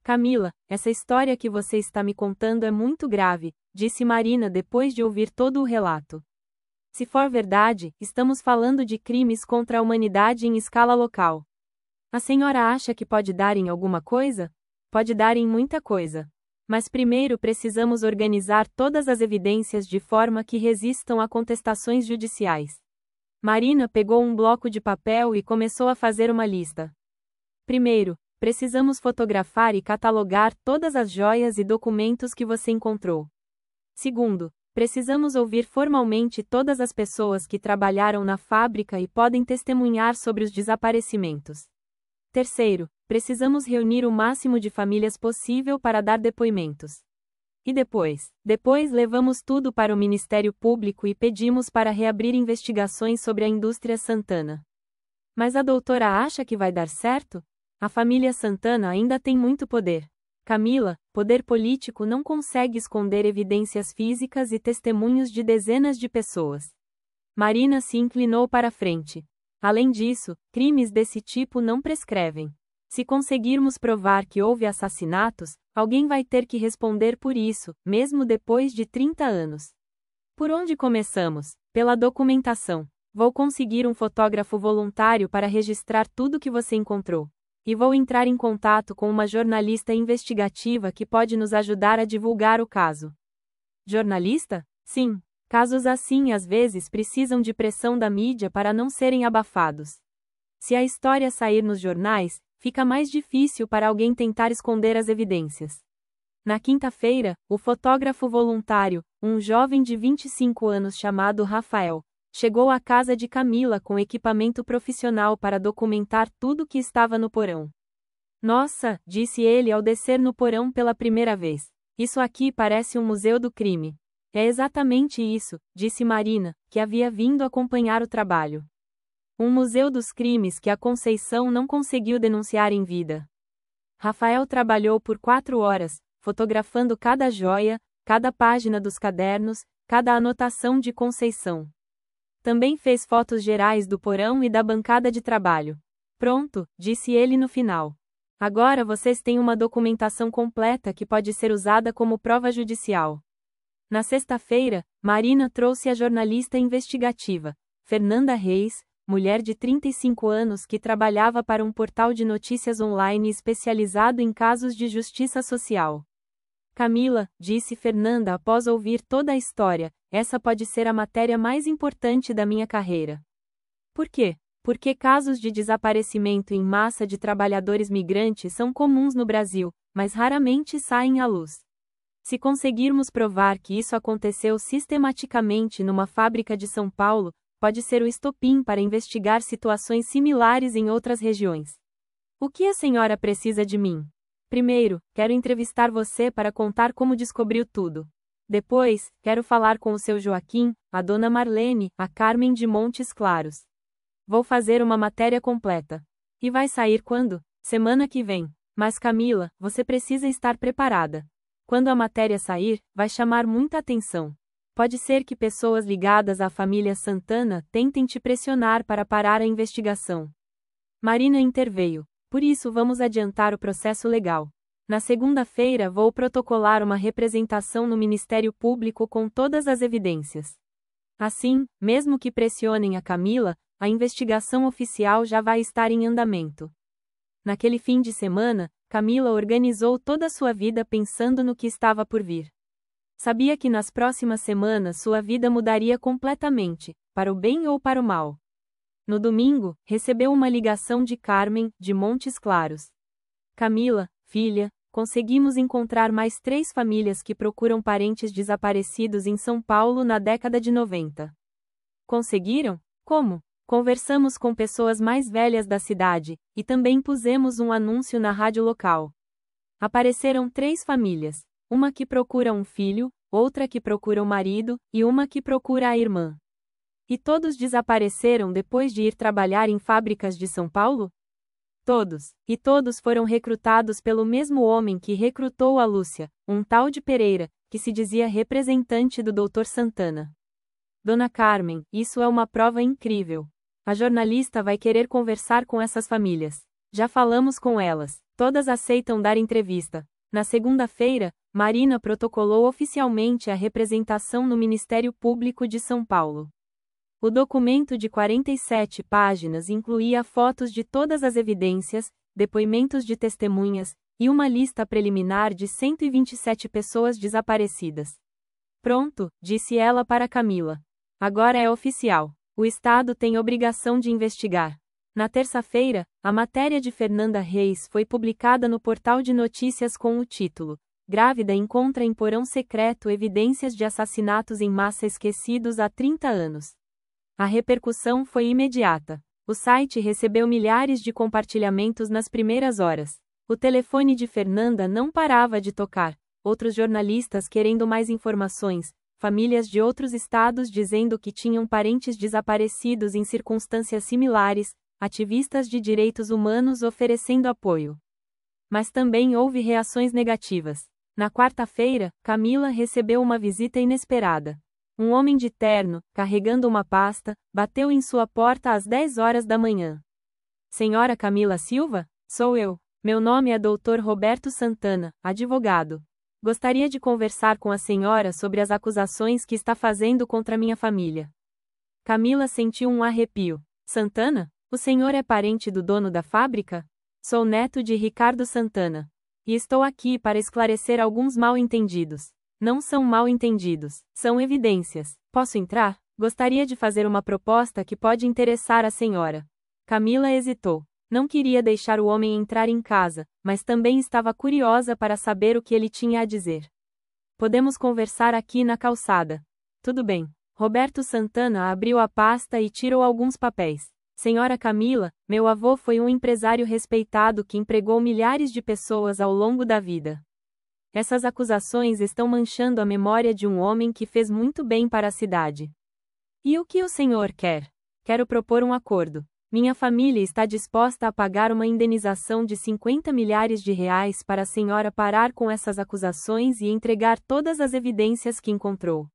Camila, essa história que você está me contando é muito grave, disse Marina depois de ouvir todo o relato. Se for verdade, estamos falando de crimes contra a humanidade em escala local. A senhora acha que pode dar em alguma coisa? Pode dar em muita coisa. Mas primeiro precisamos organizar todas as evidências de forma que resistam a contestações judiciais. Marina pegou um bloco de papel e começou a fazer uma lista. Primeiro, precisamos fotografar e catalogar todas as joias e documentos que você encontrou. Segundo, precisamos ouvir formalmente todas as pessoas que trabalharam na fábrica e podem testemunhar sobre os desaparecimentos. Terceiro, precisamos reunir o máximo de famílias possível para dar depoimentos. E depois levamos tudo para o Ministério Público e pedimos para reabrir investigações sobre a indústria Santana. Mas a doutora acha que vai dar certo? A família Santana ainda tem muito poder. Camila, poder político não consegue esconder evidências físicas e testemunhos de dezenas de pessoas. Marina se inclinou para a frente. Além disso, crimes desse tipo não prescrevem. Se conseguirmos provar que houve assassinatos, alguém vai ter que responder por isso, mesmo depois de 30 anos. Por onde começamos? Pela documentação. Vou conseguir um fotógrafo voluntário para registrar tudo que você encontrou. E vou entrar em contato com uma jornalista investigativa que pode nos ajudar a divulgar o caso. Jornalista? Sim. Casos assim às vezes precisam de pressão da mídia para não serem abafados. Se a história sair nos jornais, fica mais difícil para alguém tentar esconder as evidências. Na quinta-feira, o fotógrafo voluntário, um jovem de 25 anos chamado Rafael, chegou à casa de Camila com equipamento profissional para documentar tudo que estava no porão. Nossa, disse ele ao descer no porão pela primeira vez. Isso aqui parece um museu do crime. É exatamente isso, disse Marina, que havia vindo acompanhar o trabalho. Um museu dos crimes que a Conceição não conseguiu denunciar em vida. Rafael trabalhou por 4 horas, fotografando cada joia, cada página dos cadernos, cada anotação de Conceição. Também fez fotos gerais do porão e da bancada de trabalho. Pronto, disse ele no final. Agora vocês têm uma documentação completa que pode ser usada como prova judicial. Na sexta-feira, Marina trouxe a jornalista investigativa, Fernanda Reis, mulher de 35 anos que trabalhava para um portal de notícias online especializado em casos de justiça social. Camila, disse Fernanda após ouvir toda a história, essa pode ser a matéria mais importante da minha carreira. Por quê? Porque casos de desaparecimento em massa de trabalhadores migrantes são comuns no Brasil, mas raramente saem à luz. Se conseguirmos provar que isso aconteceu sistematicamente numa fábrica de São Paulo, pode ser o estopim para investigar situações similares em outras regiões. O que a senhora precisa de mim? Primeiro, quero entrevistar você para contar como descobriu tudo. Depois, quero falar com o seu Joaquim, a dona Marlene, a Carmen de Montes Claros. Vou fazer uma matéria completa. E vai sair quando? Semana que vem. Mas Camila, você precisa estar preparada. Quando a matéria sair, vai chamar muita atenção. Pode ser que pessoas ligadas à família Santana tentem te pressionar para parar a investigação. Marina interveio. Por isso vamos adiantar o processo legal. Na segunda-feira vou protocolar uma representação no Ministério Público com todas as evidências. Assim, mesmo que pressionem a Camila, a investigação oficial já vai estar em andamento. Naquele fim de semana, Camila organizou toda a sua vida pensando no que estava por vir. Sabia que nas próximas semanas sua vida mudaria completamente, para o bem ou para o mal. No domingo, recebeu uma ligação de Carmen, de Montes Claros. Camila, filha, conseguimos encontrar mais 3 famílias que procuram parentes desaparecidos em São Paulo na década de 90. Conseguiram? Como? Conversamos com pessoas mais velhas da cidade, e também pusemos um anúncio na rádio local. Apareceram 3 famílias, uma que procura um filho, outra que procura o marido, e uma que procura a irmã. E todos desapareceram depois de ir trabalhar em fábricas de São Paulo? Todos. E todos foram recrutados pelo mesmo homem que recrutou a Lúcia, um tal de Pereira, que se dizia representante do Dr. Santana. Dona Carmen, isso é uma prova incrível. A jornalista vai querer conversar com essas famílias. Já falamos com elas. Todas aceitam dar entrevista. Na segunda-feira, Marina protocolou oficialmente a representação no Ministério Público de São Paulo. O documento de 47 páginas incluía fotos de todas as evidências, depoimentos de testemunhas, e uma lista preliminar de 127 pessoas desaparecidas. Pronto, disse ela para Camila. Agora é oficial. O Estado tem obrigação de investigar. Na terça-feira, a matéria de Fernanda Reis foi publicada no portal de notícias com o título: Grávida encontra em porão secreto evidências de assassinatos em massa esquecidos há 30 anos. A repercussão foi imediata. O site recebeu milhares de compartilhamentos nas primeiras horas. O telefone de Fernanda não parava de tocar. Outros jornalistas querendo mais informações, famílias de outros estados dizendo que tinham parentes desaparecidos em circunstâncias similares, ativistas de direitos humanos oferecendo apoio. Mas também houve reações negativas. Na quarta-feira, Camila recebeu uma visita inesperada. Um homem de terno, carregando uma pasta, bateu em sua porta às 10 horas da manhã. Senhora Camila Silva? Sou eu. Meu nome é Dr. Roberto Santana, advogado. Gostaria de conversar com a senhora sobre as acusações que está fazendo contra minha família. Camila sentiu um arrepio. Santana? O senhor é parente do dono da fábrica? Sou neto de Ricardo Santana. E estou aqui para esclarecer alguns mal-entendidos. Não são mal-entendidos, são evidências. Posso entrar? Gostaria de fazer uma proposta que pode interessar a senhora. Camila hesitou. Não queria deixar o homem entrar em casa, mas também estava curiosa para saber o que ele tinha a dizer. Podemos conversar aqui na calçada. Tudo bem. Roberto Santana abriu a pasta e tirou alguns papéis. Senhora Camila, meu avô foi um empresário respeitado que empregou milhares de pessoas ao longo da vida. Essas acusações estão manchando a memória de um homem que fez muito bem para a cidade. E o que o senhor quer? Quero propor um acordo. Minha família está disposta a pagar uma indenização de 50 milhares de reais para a senhora parar com essas acusações e entregar todas as evidências que encontrou.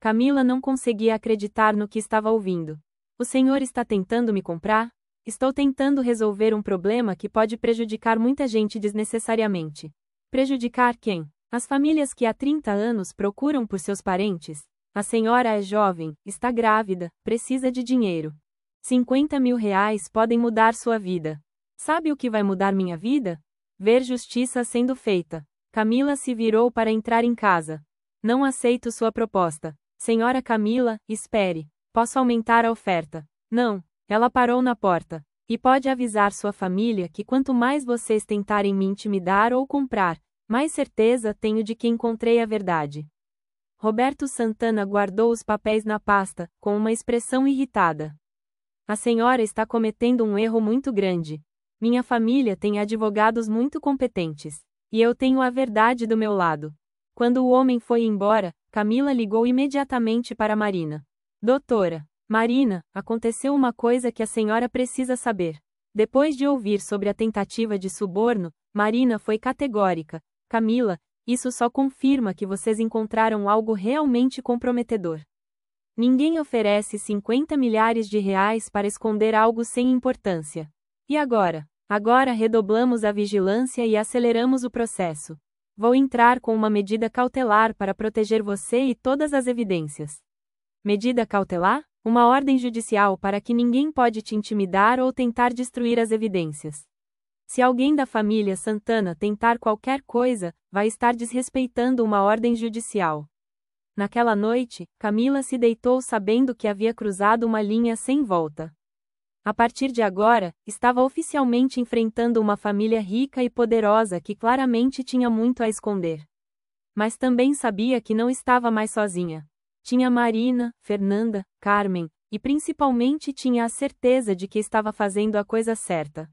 Camila não conseguia acreditar no que estava ouvindo. O senhor está tentando me comprar? Estou tentando resolver um problema que pode prejudicar muita gente desnecessariamente. Prejudicar quem? As famílias que há 30 anos procuram por seus parentes. A senhora é jovem, está grávida, precisa de dinheiro. 50 mil reais podem mudar sua vida. Sabe o que vai mudar minha vida? Ver justiça sendo feita. Camila se virou para entrar em casa. Não aceito sua proposta. Senhora Camila, espere. Posso aumentar a oferta. Não. Ela parou na porta. E pode avisar sua família que quanto mais vocês tentarem me intimidar ou comprar, mais certeza tenho de que encontrei a verdade. Roberto Santana guardou os papéis na pasta, com uma expressão irritada. A senhora está cometendo um erro muito grande. Minha família tem advogados muito competentes. E eu tenho a verdade do meu lado. Quando o homem foi embora, Camila ligou imediatamente para Marina. Doutora Marina, aconteceu uma coisa que a senhora precisa saber. Depois de ouvir sobre a tentativa de suborno, Marina foi categórica. Camila, isso só confirma que vocês encontraram algo realmente comprometedor. Ninguém oferece 50 milhares de reais para esconder algo sem importância. E agora? Agora redoblamos a vigilância e aceleramos o processo. Vou entrar com uma medida cautelar para proteger você e todas as evidências. Medida cautelar? Uma ordem judicial para que ninguém pode te intimidar ou tentar destruir as evidências. Se alguém da família Santana tentar qualquer coisa, vai estar desrespeitando uma ordem judicial. Naquela noite, Camila se deitou sabendo que havia cruzado uma linha sem volta. A partir de agora, estava oficialmente enfrentando uma família rica e poderosa que claramente tinha muito a esconder. Mas também sabia que não estava mais sozinha. Tinha Marina, Fernanda, Carmen, e principalmente tinha a certeza de que estava fazendo a coisa certa.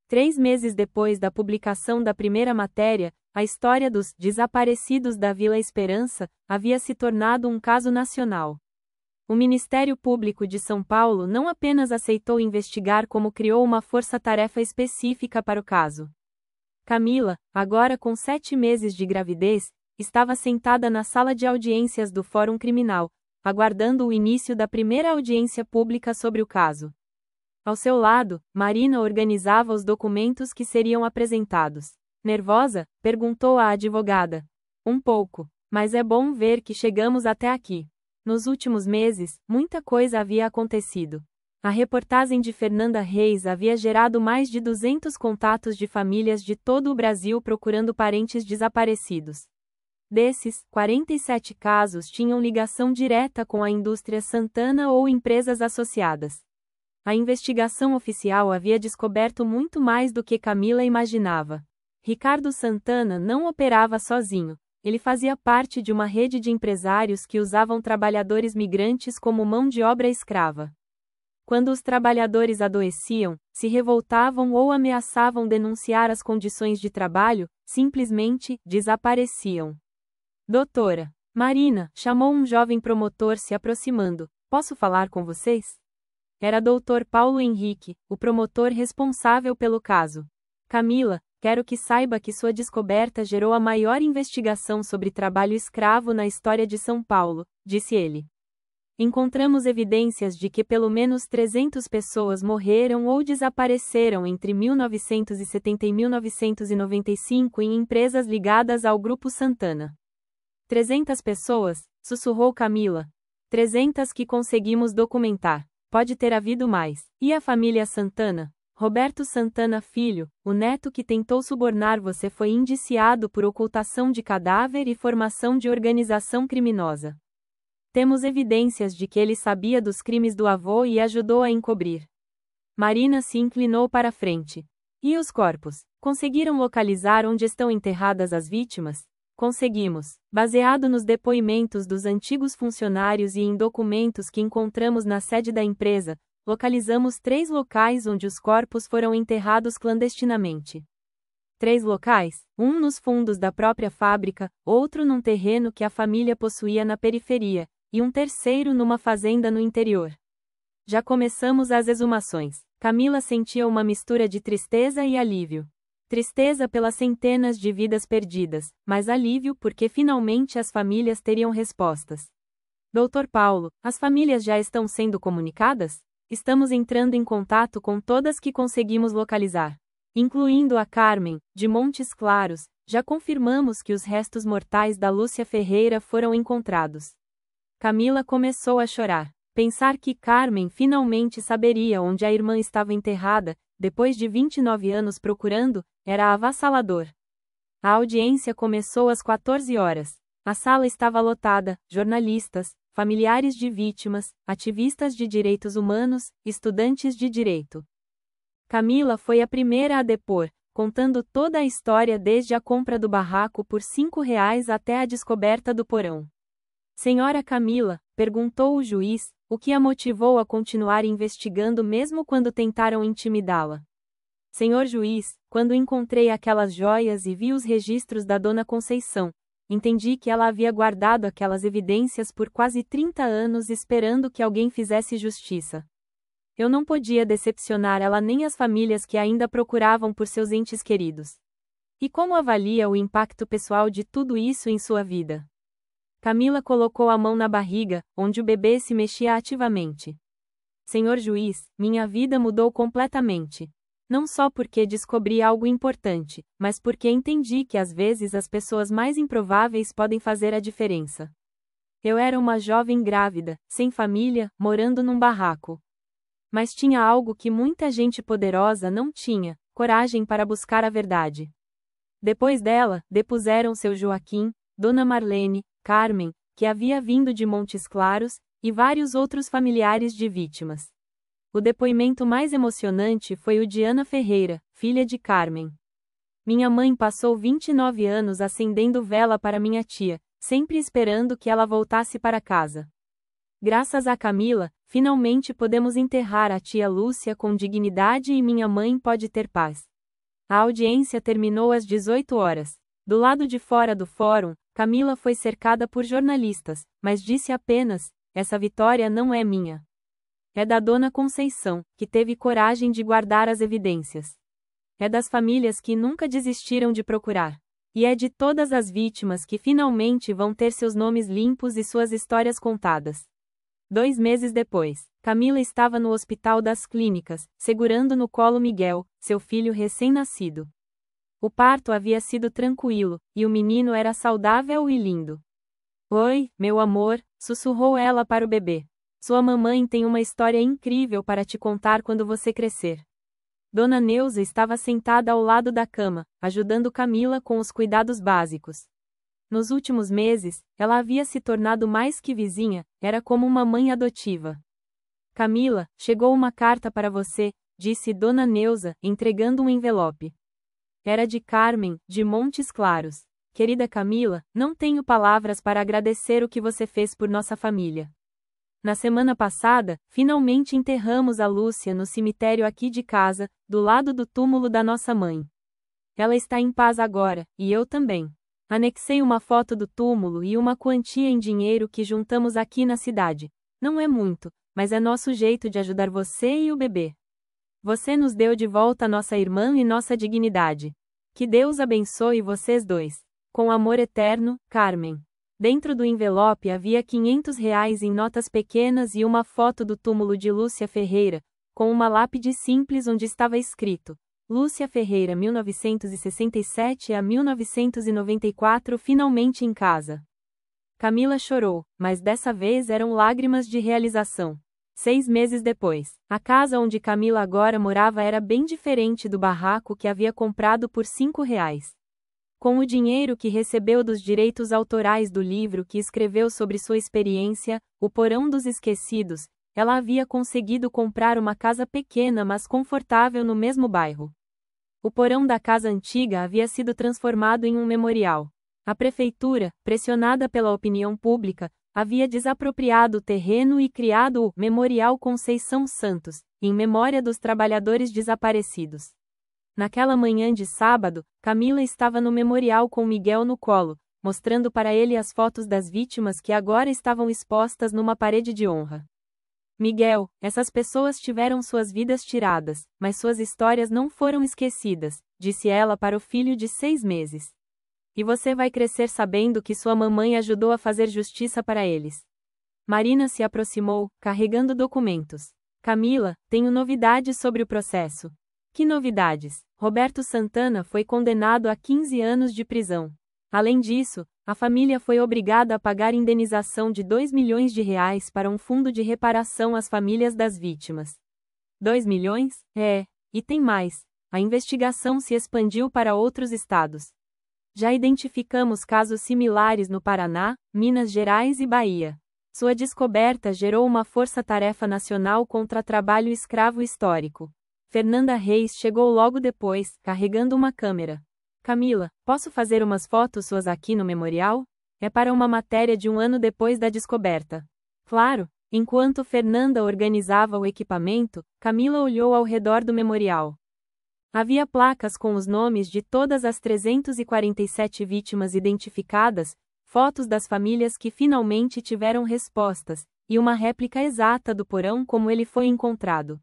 3 meses depois da publicação da primeira matéria, a história dos desaparecidos da Vila Esperança havia se tornado um caso nacional. O Ministério Público de São Paulo não apenas aceitou investigar, como criou uma força-tarefa específica para o caso. Camila, agora com 7 meses de gravidez, estava sentada na sala de audiências do Fórum Criminal, aguardando o início da primeira audiência pública sobre o caso. Ao seu lado, Marina organizava os documentos que seriam apresentados. Nervosa? Perguntou a advogada. Um pouco, mas é bom ver que chegamos até aqui. Nos últimos meses, muita coisa havia acontecido. A reportagem de Fernanda Reis havia gerado mais de 200 contatos de famílias de todo o Brasil procurando parentes desaparecidos. Desses, 47 casos tinham ligação direta com a indústria Santana ou empresas associadas. A investigação oficial havia descoberto muito mais do que Camila imaginava. Ricardo Santana não operava sozinho. Ele fazia parte de uma rede de empresários que usavam trabalhadores migrantes como mão de obra escrava. Quando os trabalhadores adoeciam, se revoltavam ou ameaçavam denunciar as condições de trabalho, simplesmente desapareciam. Doutora Marina, chamou um jovem promotor se aproximando. Posso falar com vocês? Era Dr. Paulo Henrique, o promotor responsável pelo caso. Camila, quero que saiba que sua descoberta gerou a maior investigação sobre trabalho escravo na história de São Paulo, disse ele. Encontramos evidências de que pelo menos 300 pessoas morreram ou desapareceram entre 1970 e 1995 em empresas ligadas ao Grupo Santana. 300 pessoas, sussurrou Camila. 300 que conseguimos documentar. Pode ter havido mais. E a família Santana? Roberto Santana Filho, o neto que tentou subornar você, foi indiciado por ocultação de cadáver e formação de organização criminosa. Temos evidências de que ele sabia dos crimes do avô e ajudou a encobrir. Marina se inclinou para a frente. E os corpos? Conseguiram localizar onde estão enterradas as vítimas? Conseguimos. Baseado nos depoimentos dos antigos funcionários e em documentos que encontramos na sede da empresa, localizamos 3 locais onde os corpos foram enterrados clandestinamente. 3 locais, um nos fundos da própria fábrica, outro num terreno que a família possuía na periferia, e um terceiro numa fazenda no interior. Já começamos as exumações. Camila sentia uma mistura de tristeza e alívio. Tristeza pelas centenas de vidas perdidas, mas alívio porque finalmente as famílias teriam respostas. Dr. Paulo, as famílias já estão sendo comunicadas? Estamos entrando em contato com todas que conseguimos localizar. Incluindo a Carmen, de Montes Claros, já confirmamos que os restos mortais da Lúcia Ferreira foram encontrados. Camila começou a chorar. Pensar que Carmen finalmente saberia onde a irmã estava enterrada, depois de 29 anos procurando, era avassalador. A audiência começou às 14 horas. A sala estava lotada, jornalistas, familiares de vítimas, ativistas de direitos humanos, estudantes de direito. Camila foi a primeira a depor, contando toda a história desde a compra do barraco por R$ 5 até a descoberta do porão. Senhora Camila, perguntou o juiz, o que a motivou a continuar investigando mesmo quando tentaram intimidá-la. Senhor juiz, quando encontrei aquelas joias e vi os registros da Dona Conceição, entendi que ela havia guardado aquelas evidências por quase 30 anos esperando que alguém fizesse justiça. Eu não podia decepcionar ela nem as famílias que ainda procuravam por seus entes queridos. E como avalia o impacto pessoal de tudo isso em sua vida? Camila colocou a mão na barriga, onde o bebê se mexia ativamente. Senhor juiz, minha vida mudou completamente. Não só porque descobri algo importante, mas porque entendi que às vezes as pessoas mais improváveis podem fazer a diferença. Eu era uma jovem grávida, sem família, morando num barraco. Mas tinha algo que muita gente poderosa não tinha: coragem para buscar a verdade. Depois dela, depuseram seu Joaquim, Dona Marlene, Carmen, que havia vindo de Montes Claros, e vários outros familiares de vítimas. O depoimento mais emocionante foi o de Ana Ferreira, filha de Carmen. Minha mãe passou 29 anos acendendo vela para minha tia, sempre esperando que ela voltasse para casa. Graças a Camila, finalmente podemos enterrar a tia Lúcia com dignidade e minha mãe pode ter paz. A audiência terminou às 18 horas. Do lado de fora do fórum, Camila foi cercada por jornalistas, mas disse apenas: essa vitória não é minha. É da dona Conceição, que teve coragem de guardar as evidências. É das famílias que nunca desistiram de procurar. E é de todas as vítimas que finalmente vão ter seus nomes limpos e suas histórias contadas. 2 meses depois, Camila estava no Hospital das Clínicas, segurando no colo Miguel, seu filho recém-nascido. O parto havia sido tranquilo, e o menino era saudável e lindo. Oi, meu amor, sussurrou ela para o bebê. Sua mamãe tem uma história incrível para te contar quando você crescer. Dona Neuza estava sentada ao lado da cama, ajudando Camila com os cuidados básicos. Nos últimos meses, ela havia se tornado mais que vizinha, era como uma mãe adotiva. Camila, chegou uma carta para você, disse Dona Neuza, entregando um envelope. Era de Carmen, de Montes Claros. Querida Camila, não tenho palavras para agradecer o que você fez por nossa família. Na semana passada, finalmente enterramos a Lúcia no cemitério aqui de casa, do lado do túmulo da nossa mãe. Ela está em paz agora, e eu também. Anexei uma foto do túmulo e uma quantia em dinheiro que juntamos aqui na cidade. Não é muito, mas é nosso jeito de ajudar você e o bebê. Você nos deu de volta nossa irmã e nossa dignidade. Que Deus abençoe vocês dois. Com amor eterno, Carmen. Dentro do envelope havia R$ 500 em notas pequenas e uma foto do túmulo de Lúcia Ferreira, com uma lápide simples onde estava escrito: Lúcia Ferreira 1967 a 1994 finalmente em casa. Camila chorou, mas dessa vez eram lágrimas de realização. 6 meses depois, a casa onde Camila agora morava era bem diferente do barraco que havia comprado por R$ 5. Com o dinheiro que recebeu dos direitos autorais do livro que escreveu sobre sua experiência, O Porão dos Esquecidos, ela havia conseguido comprar uma casa pequena mas confortável no mesmo bairro. O porão da casa antiga havia sido transformado em um memorial. A prefeitura, pressionada pela opinião pública, havia desapropriado o terreno e criado o Memorial Conceição Santos, em memória dos trabalhadores desaparecidos. Naquela manhã de sábado, Camila estava no memorial com Miguel no colo, mostrando para ele as fotos das vítimas que agora estavam expostas numa parede de honra. Miguel, essas pessoas tiveram suas vidas tiradas, mas suas histórias não foram esquecidas, disse ela para o filho de 6 meses. E você vai crescer sabendo que sua mamãe ajudou a fazer justiça para eles. Marina se aproximou, carregando documentos. Camila, tenho novidades sobre o processo. Que novidades? Roberto Santana foi condenado a 15 anos de prisão. Além disso, a família foi obrigada a pagar indenização de R$ 2 milhões para um fundo de reparação às famílias das vítimas. 2 milhões? E tem mais. A investigação se expandiu para outros estados. Já identificamos casos similares no Paraná, Minas Gerais e Bahia. Sua descoberta gerou uma força-tarefa nacional contra trabalho escravo histórico. Fernanda Reis chegou logo depois, carregando uma câmera. Camila, posso fazer umas fotos suas aqui no memorial? É para uma matéria de 1 ano depois da descoberta. Claro. Enquanto Fernanda organizava o equipamento, Camila olhou ao redor do memorial. Havia placas com os nomes de todas as 347 vítimas identificadas, fotos das famílias que finalmente tiveram respostas, e uma réplica exata do porão como ele foi encontrado.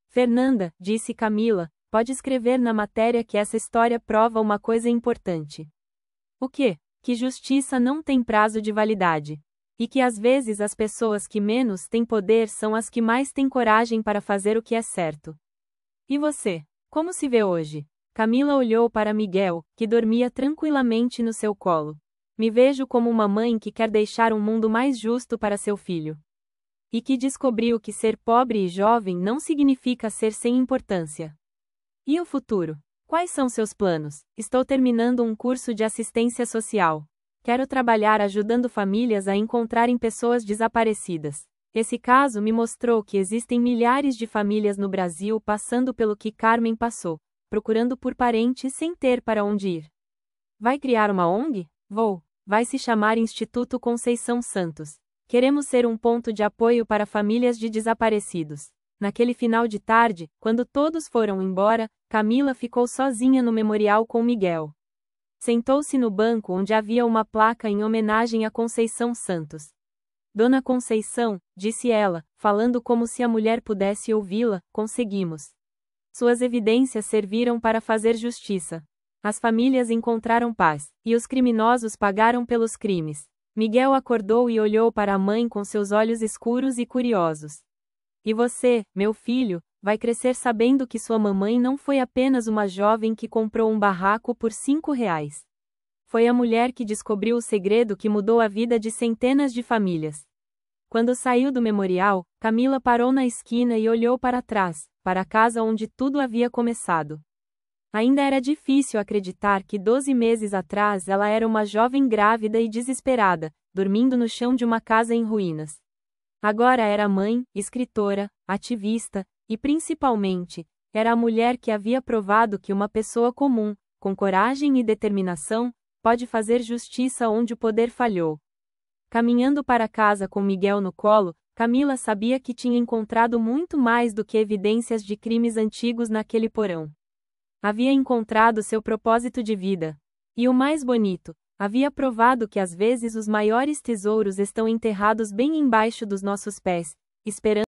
Fernanda, disse Camila, pode escrever na matéria que essa história prova uma coisa importante. O quê? Que justiça não tem prazo de validade. E que às vezes as pessoas que menos têm poder são as que mais têm coragem para fazer o que é certo. E você? Como se vê hoje? Camila olhou para Miguel, que dormia tranquilamente no seu colo. Me vejo como uma mãe que quer deixar um mundo mais justo para seu filho. E que descobriu que ser pobre e jovem não significa ser sem importância. E o futuro? Quais são seus planos? Estou terminando um curso de assistência social. Quero trabalhar ajudando famílias a encontrarem pessoas desaparecidas. Esse caso me mostrou que existem milhares de famílias no Brasil passando pelo que Carmen passou, procurando por parentes sem ter para onde ir. Vai criar uma ONG? Vou. Vai se chamar Instituto Conceição Santos. Queremos ser um ponto de apoio para famílias de desaparecidos. Naquele final de tarde, quando todos foram embora, Camila ficou sozinha no memorial com Miguel. Sentou-se no banco onde havia uma placa em homenagem a Conceição Santos. Dona Conceição, disse ela, falando como se a mulher pudesse ouvi-la, conseguimos. Suas evidências serviram para fazer justiça. As famílias encontraram paz, e os criminosos pagaram pelos crimes. Miguel acordou e olhou para a mãe com seus olhos escuros e curiosos. E você, meu filho, vai crescer sabendo que sua mamãe não foi apenas uma jovem que comprou um barraco por R$ 5. Foi a mulher que descobriu o segredo que mudou a vida de centenas de famílias. Quando saiu do memorial, Camila parou na esquina e olhou para trás, para a casa onde tudo havia começado. Ainda era difícil acreditar que 12 meses atrás ela era uma jovem grávida e desesperada, dormindo no chão de uma casa em ruínas. Agora era mãe, escritora, ativista, e principalmente, era a mulher que havia provado que uma pessoa comum, com coragem e determinação, pode fazer justiça onde o poder falhou. Caminhando para casa com Miguel no colo, Camila sabia que tinha encontrado muito mais do que evidências de crimes antigos naquele porão. Havia encontrado seu propósito de vida. E o mais bonito, havia provado que às vezes os maiores tesouros estão enterrados bem embaixo dos nossos pés, esperando